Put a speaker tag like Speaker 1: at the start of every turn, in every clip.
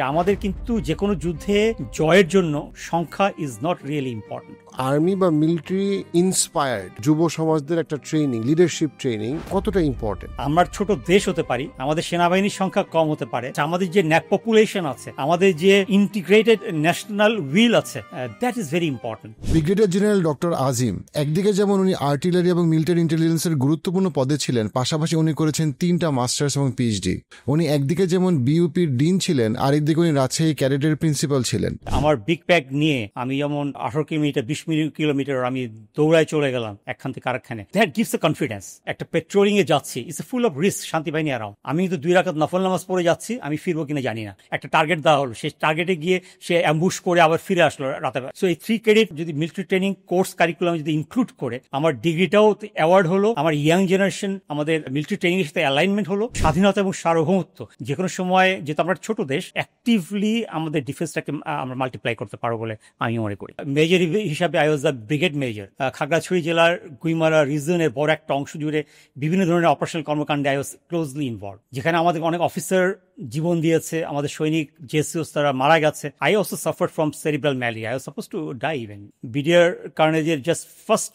Speaker 1: আমাদের কিন্তু যে কোনো যুদ্ধে জয়ের জন্য সংখ্যা is not really important.
Speaker 2: Army বা মিলিটারি ইন্সপায়ার্ড যুব সমাজদের একটা ট্রেনিং, লিডারশিপ ট্রেনিং কতটা ইম্পর্টেন্ট?
Speaker 1: আমরা ছোট দেশ হতে পারি, আমাদের সেনাবাহিনীর সংখ্যা কম হতে পারে, আমাদের যে ন্যাক পপুলেশন আছে, আমাদের যে ইন্টিগ্রেটেড ন্যাশনাল উইল আছে, that is very important.
Speaker 3: Brigadier general doctor Azim একদিকে যেমন উনি আর্টিলারি এবং মিলিটারি ইন্টেলিজেন্সের গুরুত্বপূর্ণ পদে ছিলেন, পাশাপাশি উনি করেছেন 3টা মাস্টার্স এবং পিএইচডি। উনি একদিকে যেমন বিইউপির ডিন ছিলেন, আরেকদিকে উনি রাজশাহী ক্যাডেটের প্রিন্সিপাল ছিলেন।
Speaker 1: আমার বিগ প্যাক নিয়ে আমি যেমন 18 কিলোমিটার 20 কিলোমিটার আমি দৌড়ায় চলে গেলাম একখান থেকে আরেকখানে, দ্যাট গিভস এ কনফিডেন্স। একটা পেট্রোলিং এ যাচ্ছি, ইটস ফুল অফ রিস্ক, শান্তি বাহিনী অ্যারাউন্ড। আমি কিন্তু 2 রাকাত নফল নামাজ পড়ে যাচ্ছি, আমি ফিরবো কিনা জানি না। একটা টার্গেট দেওয়া হলো, সেই টার্গেটে গিয়ে সে অ্যাম্বুশ করে আবার ফিরে আসলো রাতে। সো এই 3 ক্রেডিট যদি মিলিটারি ট্রেনিং কোর্স কারিকুলাম যদি ইনক্লুড করে, আমার ডিগ্রিটাও অ্যাওয়ার্ড হলো, আমার ইয়াং জেনারেশন আমাদের মিলিটারি ট্রেনিং এর সাথে অ্যালাইনমেন্ট হলো, স্বাধীনতা এবং সার্বভৌমত্ব যে কোনো সময়, যেহেতু আমরা ছোট দেশ, অ্যাক্টিভলি আমাদের ডিফেন্সটাকে আমরা মাল্টিপ্লাই করতে পারবো বলে আমি মনে করি। মেজর হিসাবে I was the brigade major. Khagrachari জেলার গুইমারা রিজনের বড় একটা অংশ জুড়ে বিভিন্ন ধরনের অপারেশনাল কর্মকাণ্ডে আই ওয়াজ ক্লোজলি ইনভলভ, যেখানে আমাদের অনেক অফিসার জীবন দিয়েছে, আমাদের সৈনিক জেসিওস তারা মারা গেছে। I also suffered from cerebral malaria, I was suppose to die even. BDR কার্নেজের just first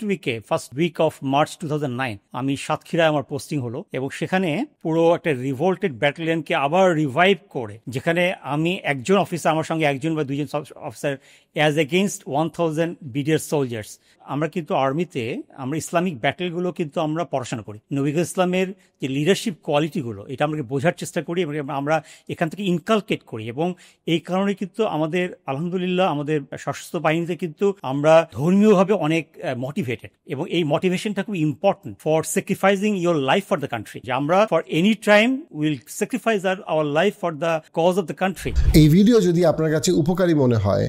Speaker 1: week of March 2009 আমি সাতক্ষীরায় আমার পোস্টিং হলো, এবং সেখানে পুরো একটা রিভোল্টেড ব্যাটালিয়নকে আবার রিভাইভ করে, যেখানে আমি একজন অফিসার, আমার সঙ্গে একজন বা দুইজন officer, as against 1000 BDR soldiers. আমরা কিন্তু আর্মিতে আমরা ইসলামিক ব্যাটেলগুলো কিন্তু আমরা পড়াশোনা করি, নবী ইসলামের যে লিডারশিপ কোয়ালিটিগুলো এটা আমরা বোঝার চেষ্টা করি এবং আমরা এখান থেকে ইনকালকেট করি। এবং এই কারণে কিন্তু আমাদের আলহামদুলিল্লাহ আমাদের সশস্ত্র বাহিনীতে কিন্তু আমরা ধর্মীয়ভাবে অনেক মোটিভেটেড, এবং এই মোটিভেশনটা খুব important for sacrificing your life for the country, যে আমরা for any time will sacrifice our life for the cause of the country.
Speaker 2: এই ভিডিও যদি আপনার কাছে উপকারী মনে হয়,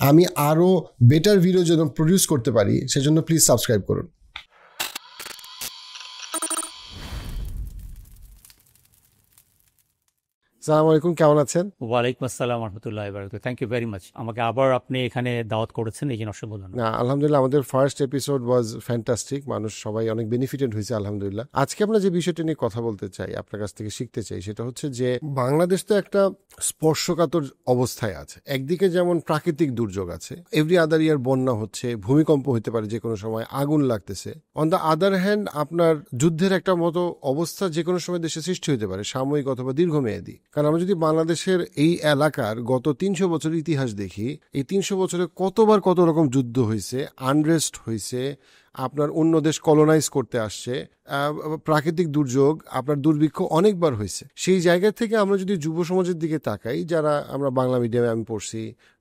Speaker 2: আমি আরো বেটার ভিডিও যেন প্রডিউস করতে পারি, সেজন্য প্লিজ সাবস্ক্রাইব করুন। আসসালামু আলাইকুম, কেমন আছেন?
Speaker 1: ওয়ালাইকুম আসসালাম রহমতুল্লাহ বারাকাতুহু। থ্যাংক ইউ ভেরি মাচ, আমাকে আবার আপনি এখানে দাওয়াত করেছেন, এই জন্য অসংখ্য ধন্যবাদ।
Speaker 2: না, আলহামদুলিল্লাহ আমাদের ফার্স্ট এপিসোড ওয়াজ ফ্যান্টাস্টিক, মানুষ সবাই অনেক বেনিফিটেড হয়েছে আলহামদুলিল্লাহ। আজকে আমরা যে বিষয়টা নিয়ে কথা বলতে চাই, আপনার কাছ থেকে শিখতে চাই, সেটা হচ্ছে যে বাংলাদেশ তো একটা স্পর্শকাতর অবস্থায় আছে। একদিকে যেমন প্রাকৃতিক দুর্যোগ আছে, এভরি আদার ইয়ার বন্যা হচ্ছে, ভূমিকম্প হতে পারে যে কোনো সময়, আগুন লাগতেছে। অন দ্য আদার হ্যান্ড আপনার যুদ্ধের একটা মতো অবস্থা যে কোনো সময় দেশে সৃষ্টি হতে পারে, সাময়িক অথবা দীর্ঘমেয়াদী। কারণ আমরা যদি বাংলাদেশের এই এলাকার গত 300 বছরের ইতিহাস দেখি, এই 300 বছরে কতবার কত রকম যুদ্ধ হয়েছে, আনরেস্ট হয়েছে, আপনার অন্য দেশ কলোনাইজ করতে আসছে, প্রাকৃতিক দুর্যোগ, আপনার দুর্ভিক্ষ অনেকবার হয়েছে। সেই জায়গা থেকে আমরা যদি যুব সমাজের দিকে তাকাই, যারা আমরা বাংলা মিডিয়ামে আমি পড়ছি,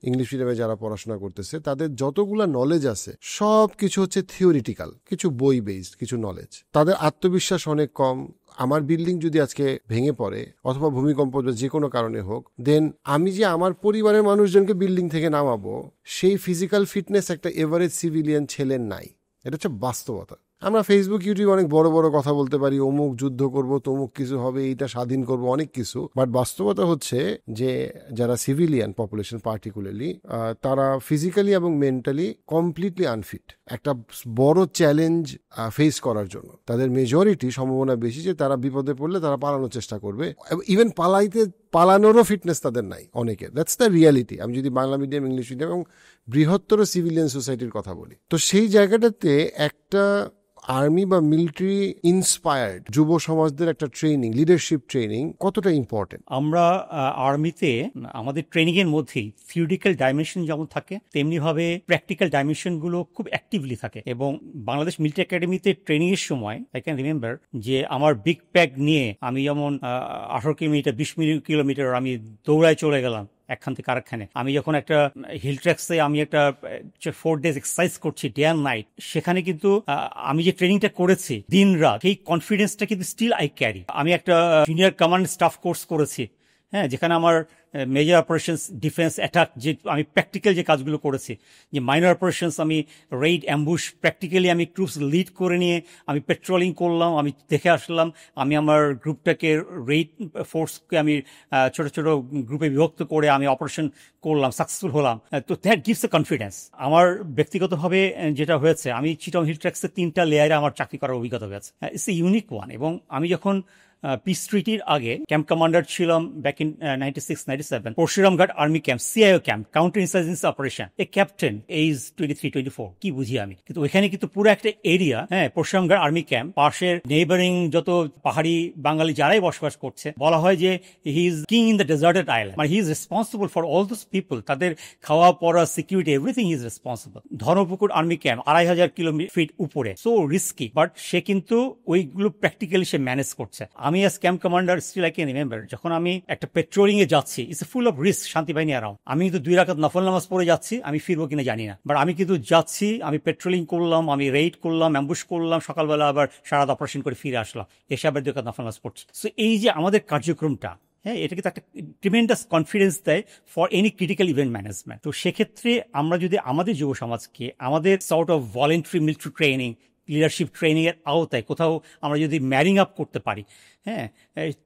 Speaker 2: ইংলিশ মিডিয়ামে যারা পড়াশোনা করতেছে, তাদের যতগুলা নলেজ আছে সব কিছু হচ্ছে থিওরিটিক্যাল, কিছু বই বেসড কিছু নলেজ। তাদের আত্মবিশ্বাস অনেক কম। আমার বিল্ডিং যদি আজকে ভেঙে পড়ে অথবা ভূমিকম্প যে কোনো কারণে হোক, দেন আমি যে আমার পরিবারের মানুষজনকে বিল্ডিং থেকে নামাবো, সেই ফিজিক্যাল ফিটনেস একটা এভারেজ সিভিলিয়ান ছেলের নাই। এটা হচ্ছে বাস্তবতা। আমরা ফেসবুক ইউটিউব অনেক বড় বড় কথা বলতে পারি, অমুক যুদ্ধ করব, তমুক কিছু হবে, এইটা স্বাধীন করব, অনেক কিছু। বাট বাস্তবতা হচ্ছে যে যারা সিভিলিয়ান পপুলেশন পার্টিকুলারলি, তারা ফিজিক্যালি এবং মেন্টালি কমপ্লিটলি আনফিট একটা বড় চ্যালেঞ্জ ফেস করার জন্য। তাদের মেজরিটি সম্ভাবনা বেশি যে তারা বিপদে পড়লে তারা পালানোর চেষ্টা করবে, ইভেন পালানোরও ফিটনেস তাদের নাই অনেকের। That's the reality. আমি যদি বাংলা মিডিয়াম, ইংলিশ মিডিয়াম এবং বৃহত্তর সিভিলিয়ান সোসাইটির কথা বলি, তো সেই জায়গাটাতে একটা আর্মি বা মিলিটারি ইন্সপায়ার্ড যুব সমাজদের একটা ট্রেনিং, লিডারশিপ ট্রেনিং কতটা ইম্পর্টেন্ট?
Speaker 1: আমরা আর্মিতে আমাদের ট্রেনিং এর মধ্যেই থিওরিটিক্যাল ডাইমেনশন যেমন থাকে, তেমনি ভাবে প্র্যাকটিক্যাল ডাইমেনশন গুলো খুব অ্যাক্টিভলি থাকে। এবং বাংলাদেশ মিলিটারি একাডেমিতে ট্রেনিং এর সময় আই ক্যান রিমেম্বার যে আমার বিগ প্যাক নিয়ে আমি যেমন 18 কিলোমিটার 20 কিলোমিটার আমি দৌড়ায় চলে গেলাম একখান থেকে আরেকখানে। আমি যখন একটা হিল ট্র্যাক্সে আমি একটা 4 days এক্সারসাইজ করছি ডে অ্যান্ড নাইট, সেখানে কিন্তু আমি যে ট্রেনিংটা করেছি দিন রাত, সেই কনফিডেন্সটা কিন্তু স্টিল আই ক্যারি। আমি একটা জুনিয়র কমান্ড স্টাফ কোর্স করেছি, হ্যাঁ, যেখানে আমার মেজর অপারেশনস, ডিফেন্স, অ্যাটাক, যে আমি প্র্যাকটিক্যাল যে কাজগুলো করেছি, যে মাইনর অপারেশনস, আমি রেইড, অ্যাম্বুশ, প্র্যাকটিক্যালি আমি ট্রুপস লিড করে নিয়ে আমি পেট্রোলিং করলাম, আমি দেখে আসলাম, আমি আমার গ্রুপটাকে রেইড ফোর্সকে আমি ছোট ছোট গ্রুপে বিভক্ত করে আমি অপারেশন করলাম, সাকসেসফুল হলাম। তো দ্যাট গিভস এ কনফিডেন্স। আমার ব্যক্তিগতভাবে যেটা হয়েছে, আমি চিটং হিল ট্র্যাক্সের 3টা লেয়ারে আমার চাকরি করার অভিজ্ঞতা হয়েছে, ইটস এ ইউনিক ওয়ান। এবং আমি যখন পিস ট্রিটির আগে ক্যাম্প কমান্ডার ছিলাম ব্যাক ইন 96-97 পরশুরাম ঘাট army camp, CIO camp, counter insurgency operation. A captain age 23-24, কি বুঝি আমি, কিন্তু ওইখানে কিন্তু পুরো একটা এরিয়া, হ্যাঁ, পরশুরাম ঘাট আর্মি ক্যাম্প, পাশের নেইবারিং যত পাহাড়ি বাঙালি যারাই বসবাস করছে, বলা হয় যে he is king in the deserted island, মানে he is responsible for all those people, তাদের খাওয়া পড়া, security, everything is responsible. Dharmapukur army camp 2500 kilometre উপরে, সো রিস্কি, বাট সে কিন্তু ওইগুলো প্র্যাকটিক্যালি সে ম্যানেজ করছে। আমি as camp commander still I can remember, যখন আমি একটা পেট্রোলিং এ যাচ্ছি, ইটস ফুল অফ রিস্ক, শান্তি বাহিনী অ্যারাউন্ড, আমি কিন্তু 2 রাকাত নফল নামাজ পড়ে যাচ্ছি, আমি ফিরবো কিনা জানি না, বাট আমি কিন্তু যাচ্ছি, আমি পেট্রোলিং করলাম, আমি রেইড করলাম, অ্যাম্বুশ করলাম, সকালবেলা আবার সারা রাত অপারেশন করে ফিরে আসলাম, এসে আবার 2 রাকাত নফল নামাজ পড়ছি। সো এই যে আমাদের কার্যক্রমটা, হ্যাঁ, এটা কিন্তু একটা ট্রিমেন্ডাস কনফিডেন্স দেয় for any critical event management. তো সেক্ষেত্রে আমরা যদি আমাদের যুব সমাজকে আমাদের sort of voluntary military training, leadership training এর আওতায় কোথাও আমরা যদি ম্যারিং আপ করতে পারি, হ্যাঁ,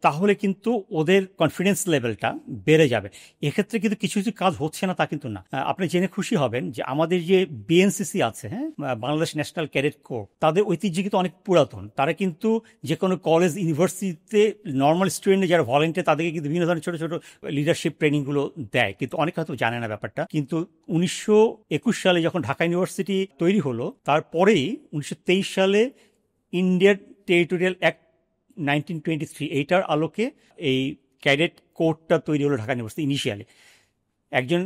Speaker 1: তাহলে কিন্তু ওদের কনফিডেন্স লেভেলটা বেড়ে যাবে। এক্ষেত্রে কিন্তু কিছু কিছু কাজ হচ্ছে না তা কিন্তু না। আপনি জেনে খুশি হবেন যে আমাদের যে বিএনসিসি আছে, হ্যাঁ, বাংলাদেশ ন্যাশনাল ক্যাডেট কোর, তাদের ঐতিহ্য কিন্তু অনেক পুরাতন। তারা কিন্তু যে কোনো কলেজ, ইউনিভার্সিটিতে নর্মাল স্টুডেন্ট যারা ভলেন্টিয়ার, তাদেরকে কিন্তু বিভিন্ন ধরনের ছোট ছোট লিডারশিপ ট্রেনিংগুলো দেয়, কিন্তু অনেক হয়তো জানে না ব্যাপারটা। কিন্তু 1921 সালে যখন ঢাকা ইউনিভার্সিটি তৈরি হলো, তারপরেই 1923 সালে ইন্ডিয়ান টেরিটোরিয়াল অ্যাক্ট 1923, এইটার আলোকে এই ক্যাডেট কোর্টটা তৈরি হলো ঢাকা ইউনিভার্সিটি ইনিশিয়ালি। একজন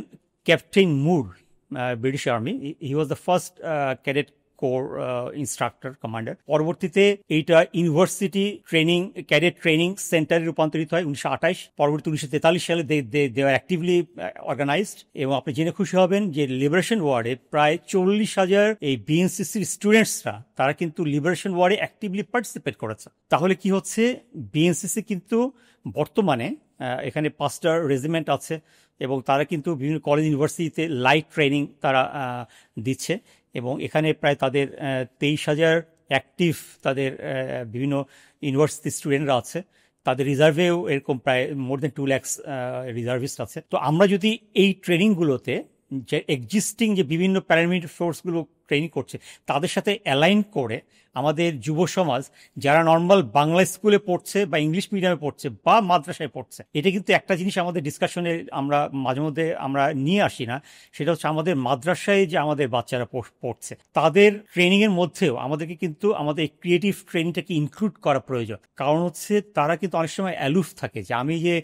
Speaker 1: captain Moore, British army, he was the first cadet corps instructor commander. পরবর্তীতে এইটা ইউনিভার্সিটি ট্রেনিং, ক্যাডেট ট্রেনিং সেন্টারে রূপান্তরিত হয় 1928। পরবর্তী 1943 সালে দে আর অ্যাক্টিভলি অর্গানাইজড। এবং আপনি জেনে খুশি হবেন যে লিবারেশন ওয়ার্ডে প্রায় 40,000 এই বিএনসিসির স্টুডেন্টসরা, তারা কিন্তু লিবারেশন ওয়ার্ডে অ্যাক্টিভলি পার্টিসিপেট করেছে। তাহলে কি হচ্ছে, বিএনসিসি কিন্তু বর্তমানে এখানে 5টা রেজিমেন্ট আছে এবং তারা কিন্তু বিভিন্ন কলেজ, ইউনিভার্সিটিতে লাইট ট্রেনিং তারা দিচ্ছে। এবং এখানে প্রায় তাদের 23,000 অ্যাক্টিভ তাদের বিভিন্ন ইউনিভার্সিটি স্টুডেন্টরা আছে। তাদের রিজার্ভেও এরকম প্রায় মোর দেন 2 লাখ রিজার্ভিস্ট আছে। তো আমরা যদি এই ট্রেনিংগুলোতে যে এক্সিস্টিং যে বিভিন্ন প্যারামিলিটারি ফোর্সগুলো ট্রেনিং করছে, তাদের সাথে অ্যালাইন করে আমাদের যুব সমাজ যারা নর্মাল বাংলা স্কুলে পড়ছে বা ইংলিশ মিডিয়ামে পড়ছে বা মাদ্রাসায় পড়ছে, এটা কিন্তু একটা জিনিস আমাদের ডিসকাশনে আমরা মাঝে মধ্যে আমরা নিয়ে আসি না, সেটা হচ্ছে আমাদের মাদ্রাসায় যে আমাদের বাচ্চারা পড়ছে, তাদের ট্রেনিংয়ের মধ্যেও আমাদেরকে কিন্তু আমাদের ক্রিয়েটিভ ট্রেনিংটাকে ইনক্লুড করা প্রয়োজন। কারণ হচ্ছে তারা কিন্তু অনেক সময় অ্যালুফ থাকে, যে আমি যে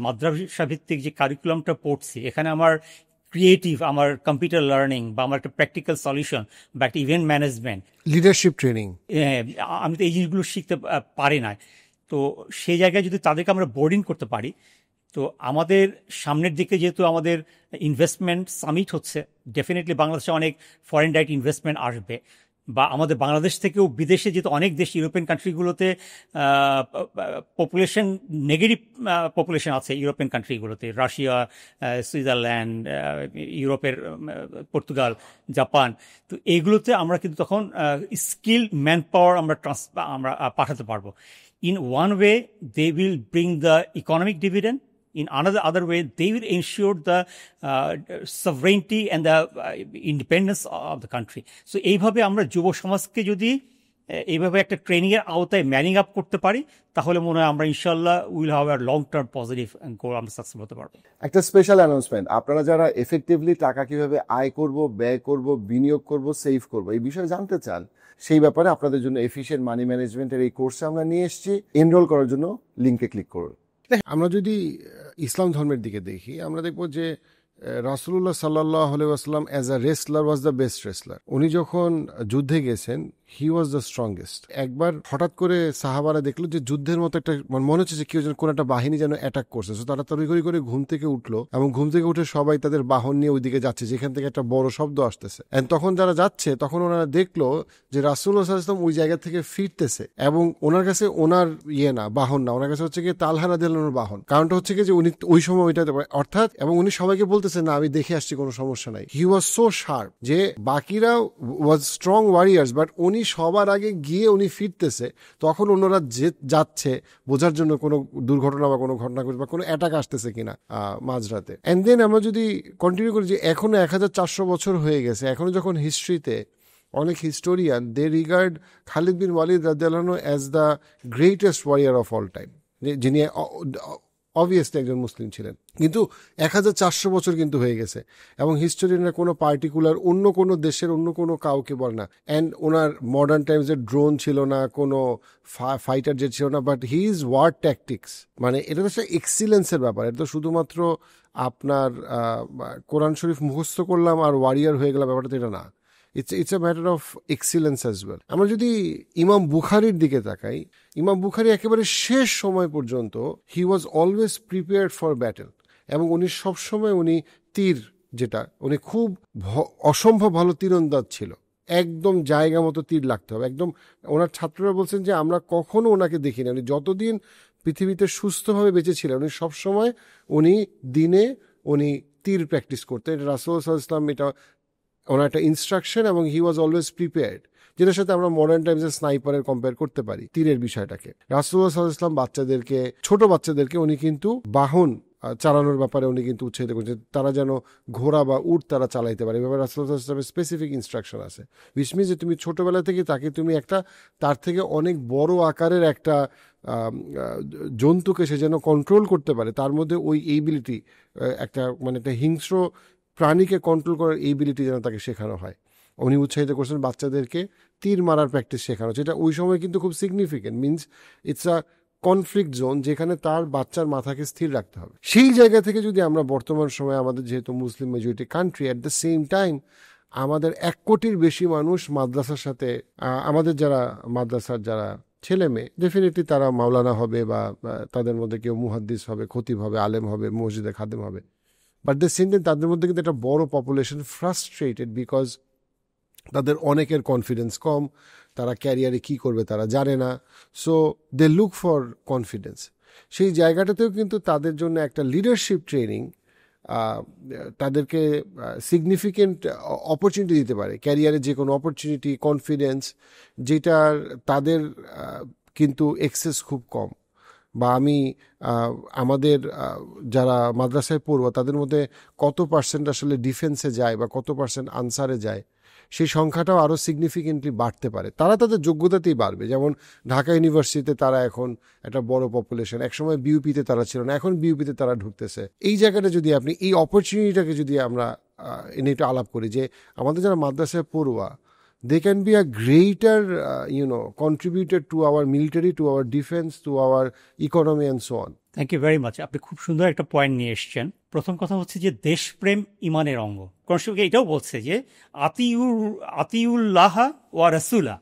Speaker 1: মাদ্রাসা ভিত্তিক যে কারিকুলামটা পড়ছি, এখানে আমার ক্রিয়েটিভ, আমার কম্পিউটার লার্নিং বা আমার একটা প্র্যাকটিক্যাল সলিউশন বা একটা ইভেন্ট ম্যানেজমেন্ট,
Speaker 2: লিডারশিপ ট্রেনিং,
Speaker 1: আমি তো এই জিনিসগুলো শিখতে পারি না। তো সেই জায়গায় যদি তাদেরকে আমরা বোর্ডিং করতে পারি, তো আমাদের সামনের দিকে যেহেতু আমাদের ইনভেস্টমেন্ট সামিট হচ্ছে, ডেফিনেটলি বাংলাদেশে অনেক ফরেন ডাইরেক্ট ইনভেস্টমেন্ট আসবে, বা আমাদের বাংলাদেশ থেকেও বিদেশে যেহেতু অনেক দেশ, ইউরোপিয়ান কান্ট্রিগুলোতে পপুলেশন, নেগেটিভ পপুলেশন আছে ইউরোপিয়ান কান্ট্রিগুলোতে, রাশিয়া, সুইজারল্যান্ড, ইউরোপের পর্তুগাল, জাপান। তো এইগুলোতে আমরা কিন্তু তখন স্কিল ম্যান পাওয়ার আমরা পাঠাতে পারবো। In one way they will bring the economic dividend, in other way they will ensure the sovereignty and the independence of the country. So এইভাবে আমরা যুব সমাজকে যদি এইভাবে একটা ট্রেনিং এর আওতায় ম্যানিং আপ করতে পারি, তাহলে মনে হয় আমরা ইনশাল্লাহ will have a long term positive goal, আমরা সাকসেস হতে পারবো।
Speaker 4: একটা স্পেশাল অ্যানাউন্সমেন্ট, আপনারা যারা এফেক্টিভলি টাকা কিভাবে আয় করব, ব্যয় করব, বিনিয়োগ করব, সেভ করব, এই বিষয়ে জানতে চান, সেই ব্যাপারে আপনাদের জন্য এফিশিয়েন্ট মানি ম্যানেজমেন্টের এই কোর্সে আমরা নিয়ে এসেছি। এনরোল করার জন্য লিঙ্কে ক্লিক করুন।
Speaker 2: আমরা যদি ইসলাম ধর্মের দিকে দেখি, আমরা দেখব যে রাসূলুল্লাহ সাল্লাল্লাহু আলাইহি ওয়াসাল্লাম as a wrestler was the best wrestler. উনি যখন যুদ্ধে গেছেন, হি ওয়াজ দ্য স্ট্রংগেস্ট। একবার হঠাৎ করে সাহাবারা দেখলো যে যুদ্ধের মতো একটা মনে হচ্ছে যে কেউ যেন কোন একটা বাহিনী যেন অ্যাটাক করছে। তারা তড়িঘড়ি করে ঘুম থেকে উঠলো এবং ঘুম থেকে উঠে সবাই তাদের বাহন নিয়ে ওইদিকে যাচ্ছে, যেখান থেকে একটা বড় শব্দ আসতেছে। তখন যারা যাচ্ছে, তখন ওনারা দেখলো যে রাসূলুল্লাহ সাল্লাল্লাহু আলাইহি ওয়াসাল্লাম ওই জায়গা থেকে ফিরতেছে এবং ওনার কাছে ওনার না, বাহন না, ওনার কাছে হচ্ছে কি তালহা রাদিয়াল্লাহু আনহুর বাহন। কারণটা হচ্ছে কি যে উনি ওই সময় ওইটাতে, অর্থাৎ, এবং উনি সবাইকে বলতেছে না আমি দেখে আসছি, কোনো সমস্যা নাই। হি ওয়াজ সো শার্প যে বাকিরা ওয়াজ স্ট্রং ওয়ারিয়ার্স, বাট উনি সবার আগে গিয়ে উনি ফিরতেছে, তখন অন্যরা যাচ্ছে বোঝার জন্য কোনো দুর্ঘটনা বা কোনো ঘটনা ঘটছে বা কোনো অ্যাটাক আসতেছে কিনা মাঝরাতে। এন্ড দেন আমরা যদি কন্টিনিউ করি যে এখনো 1400 বছর হয়ে গেছে, এখনো যখন হিস্ট্রিতে অনেক হিস্টোরিয়ান দে রিগার্ড খালিদ বিন ওয়ালিদ রাদিয়াল্লাহু আনহু as the greatest warrior of all time, যিনি অবভিয়াসলি একজন মুসলিম ছিলেন। কিন্তু 1400 বছর কিন্তু হয়ে গেছে এবং হিস্টোরিয়ানরা কোনো পার্টিকুলার অন্য কোনো দেশের অন্য কোনো কাউকে বলে না। অ্যান্ড ওনার মডার্ন টাইমসের ড্রোন ছিল না, কোনো ফাইটার জেট ছিল না, but he is war tactics. মানে এটা তো একটা এক্সিলেন্সের ব্যাপার, এটা তো শুধুমাত্র আপনার কোরআন শরীফ মুখস্থ করলাম আর ওয়ারিয়ার হয়ে গেলাম, ব্যাপারটা তো এটা না। It's a matter of excellence as well. আমরা যদি ইমাম বুখারীর দিকে তাকাই, ইমাম বুখারী একেবারে শেষ সময় পর্যন্ত he was always prepared for battle, এবং উনি সবসময় উনি তীর, যেটা উনি খুব অসম্ভব ভালো তীরন্দাজ ছিল, একদম জায়গা মতো তীর লাগতে হবে একদম। ওনার ছাত্ররা বলছেন যে আমরা কখনো ওনাকে দেখিনি, উনি যতদিন পৃথিবীতে সুস্থভাবে বেঁচে ছিলেন উনি সবসময় দিনে তীর প্র্যাকটিস করতেন। এটা রাসূল সাল্লাল্লাহু আলাইহি ওয়াসাল্লাম, এটা ওনার একটা ইনস্ট্রাকশন, এবং হি ওয়াজ অলওয়েজ প্রিপেয়ার্ড, যেটার সাথে আমরা মডার্ন টাইমসের স্নাইপারের কম্পেয়ার করতে পারি তীরের বিষয়টাকে। রাসূলুল্লাহ সাল্লাল্লাহু আলাইহি ওয়াসাল্লাম ছোট বাচ্চাদেরকে উনি কিন্তু বাহন চালানোর ব্যাপারে উনি কিন্তু উৎসাহিত করছেন, তারা যেন ঘোড়া বা উট তারা চালাইতে পারে। এভাবে রাসূলুল্লাহ সাল্লাল্লাহু আলাইহি ওয়াসাল্লামের স্পেসিফিক ইনস্ট্রাকশন আছে, which means যে তুমি ছোটবেলা থেকে তাকে তুমি একটা তার থেকে অনেক বড় আকারের একটা জন্তুকে সে যেন কন্ট্রোল করতে পারে, তার মধ্যে ওই এইবিলিটি, একটা হিংস্র প্রাণীকে কন্ট্রোল করার এইবিলিটি যেন তাকে শেখানো হয়। উনি উৎসাহিত করছেন বাচ্চাদেরকে তীর মারার প্র্যাকটিস শেখানো, যেটা ওই সময় কিন্তু খুব significant. Means it's a conflict zone, যেখানে তার বাচ্চার মাথাকে স্থির রাখতে হবে। সেই জায়গা থেকে যদি আমরা বর্তমান সময়ে আমাদের যেহেতু মুসলিম majority country, at the same time আমাদের 1 কোটির বেশি মানুষ মাদ্রাসার সাথে, আমাদের যারা মাদ্রাসার যারা ছেলে মেয়ে ডেফিনেটলি তারা মাওলানা হবে বা তাদের মধ্যে কেউ মুহাদ্দিস হবে, খতিব হবে, আলেম হবে, মসজিদে খাদেম হবে, বাট দ্য সেম টাইম তাদের মধ্যে কিন্তু একটা বড় পপুলেশন ফ্রাস্ট্রেটেড, বিকজ তাদের অনেকের কনফিডেন্স কম, তারা ক্যারিয়ারে কি করবে তারা জানে না, so they look for confidence. সেই জায়গাটাতেও কিন্তু তাদের জন্য একটা লিডারশিপ ট্রেনিং তাদেরকে সিগনিফিকেন্ট অপরচুনিটি দিতে পারে, ক্যারিয়ারে যে কোনো অপরচুনিটি, কনফিডেন্স, যেটার তাদের কিন্তু এক্সেস খুব কম। বা আমাদের যারা মাদ্রাসায় পড়ুয়া তাদের মধ্যে কত পার্সেন্ট আসলে ডিফেন্সে যায় বা কত পার্সেন্ট আনসারে যায়, সেই সংখ্যাটাও আরও সিগনিফিকেন্টলি বাড়তে পারে। তারা তাদের যোগ্যতাতেই বাড়বে। যেমন ঢাকা ইউনিভার্সিটিতে তারা এখন একটা বড় পপুলেশন, একসময় বিউপিতে তারা ছিল না, এখন বিউপিতে তারা ঢুকতেছে। এই জায়গাটা যদি আপনি এই অপরচুনিটিটাকে যদি আমরা এনে একটু আলাপ করি, যে আমাদের যারা মাদ্রাসায় পড়ুয়া, they can be a greater contributor to our military, to our defense, to our economy and so on.
Speaker 1: Thank you very much. আপনি খুব সুন্দর একটা পয়েন্ট নিয়ে এসছেন। প্রথম কথা হচ্ছে যে দেশপ্রেম ইমানের অঙ্গ। কোরআন এটাও বলছে যে আতিউল্লাহ ওয়া রাসূলা,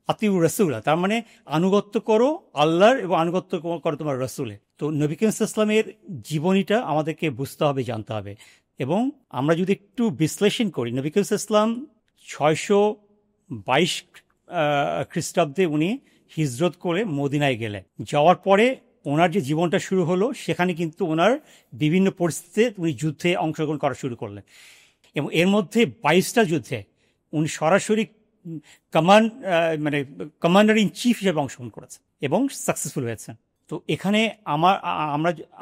Speaker 1: আতিউর রাসূলা, তার মানে আনুগত্য করো আল্লাহর এবং আনুগত্য করো তোমার রাসূলে। তো নবী করিম সাল্লাল্লাহু আলাইহি ওয়াসাল্লামের জীবনীটা আমাদেরকে বুঝতে হবে, জানতে হবে। এবং আমরা যদি একটু বিশ্লেষণ করি, নবী করিম সাল্লাল্লাহু আলাইহি ওয়াসাল্লাম 622 খ্রিস্টাব্দে উনি হিজরত করে মদিনায় গেলেন। যাওয়ার পরে ওনার যে জীবনটা শুরু হলো, সেখানে কিন্তু ওনার বিভিন্ন পরিস্থিতিতে উনি যুদ্ধে অংশগ্রহণ করা শুরু করলেন, এবং এর মধ্যে 22টা যুদ্ধে উনি সরাসরি কমান্ডার ইন চিফ হিসেবে অংশগ্রহণ করেছেন এবং সাকসেসফুল হয়েছেন। তো এখানে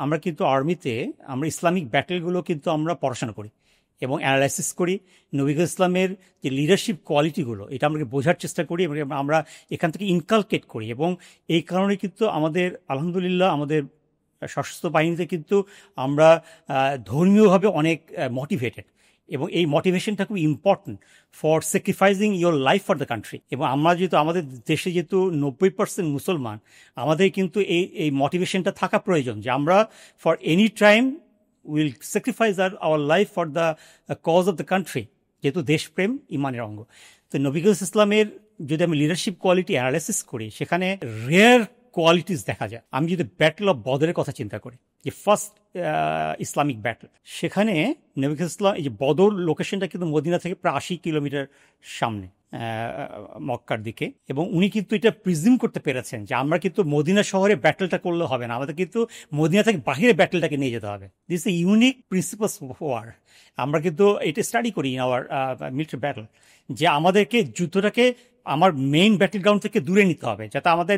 Speaker 1: আমরা কিন্তু আর্মিতে আমরা ইসলামিক ব্যাটেলগুলো কিন্তু আমরা পড়াশোনা করি এবং অ্যানালাইসিস করি। নবী ইসলামের যে লিডারশিপ কোয়ালিটিগুলো, এটা আমরা বোঝার চেষ্টা করি এবং আমরা এখান থেকে ইনকালকেট করি। এবং এই কারণে কিন্তু আমাদের আলহামদুলিল্লাহ আমাদের সশস্ত্র বাহিনীতে কিন্তু আমরা ধর্মীয়ভাবে অনেক মোটিভেটেড, এবং এই মোটিভেশনটা খুব important for sacrificing your life for the country. এবং আমরা যেহেতু আমাদের দেশে যেহেতু 90% মুসলমান, আমাদের কিন্তু এই মোটিভেশনটা থাকা প্রয়োজন যে আমরা for any time will sacrifice our life for the cause of the country, যেহেতু দেশপ্রেম ইমানের অঙ্গ। তো নবী ইসলামের যদি আমি লিডারশিপ কোয়ালিটি অ্যানালাইসিস করি, সেখানে রেয়ার কোয়ালিটিস দেখা যায়। আমি যদি ব্যাটল অফ বদরের কথা চিন্তা করি, যে ফার্স্ট ইসলামিক ব্যাটল, সেখানে নবী ইসলাম, এই যে বদর লোকেশনটা কিন্তু মদিনা থেকে প্রায় 80 কিলোমিটার সামনে মক্কার দিকে, এবং উনি কিন্তু এটা প্রিজিউম করতে পেরেছেন যে আমরা কিন্তু মদিনা শহরে ব্যাটলটা করলে হবে না, আমাদের কিন্তু মদিনা থেকে বাহিরে ব্যাটলটাকে নিয়ে যেতে হবে। This is a unique principles of war. আমরা কিন্তু এটা স্টাডি করি ইন আওয়ার মিলিটারি ব্যাটল, যে আমাদেরকে যুদ্ধটাকে আমার মেইন ব্যাটল গ্রাউন্ড থেকে দূরে নিতে হবে, যাতে আমাদের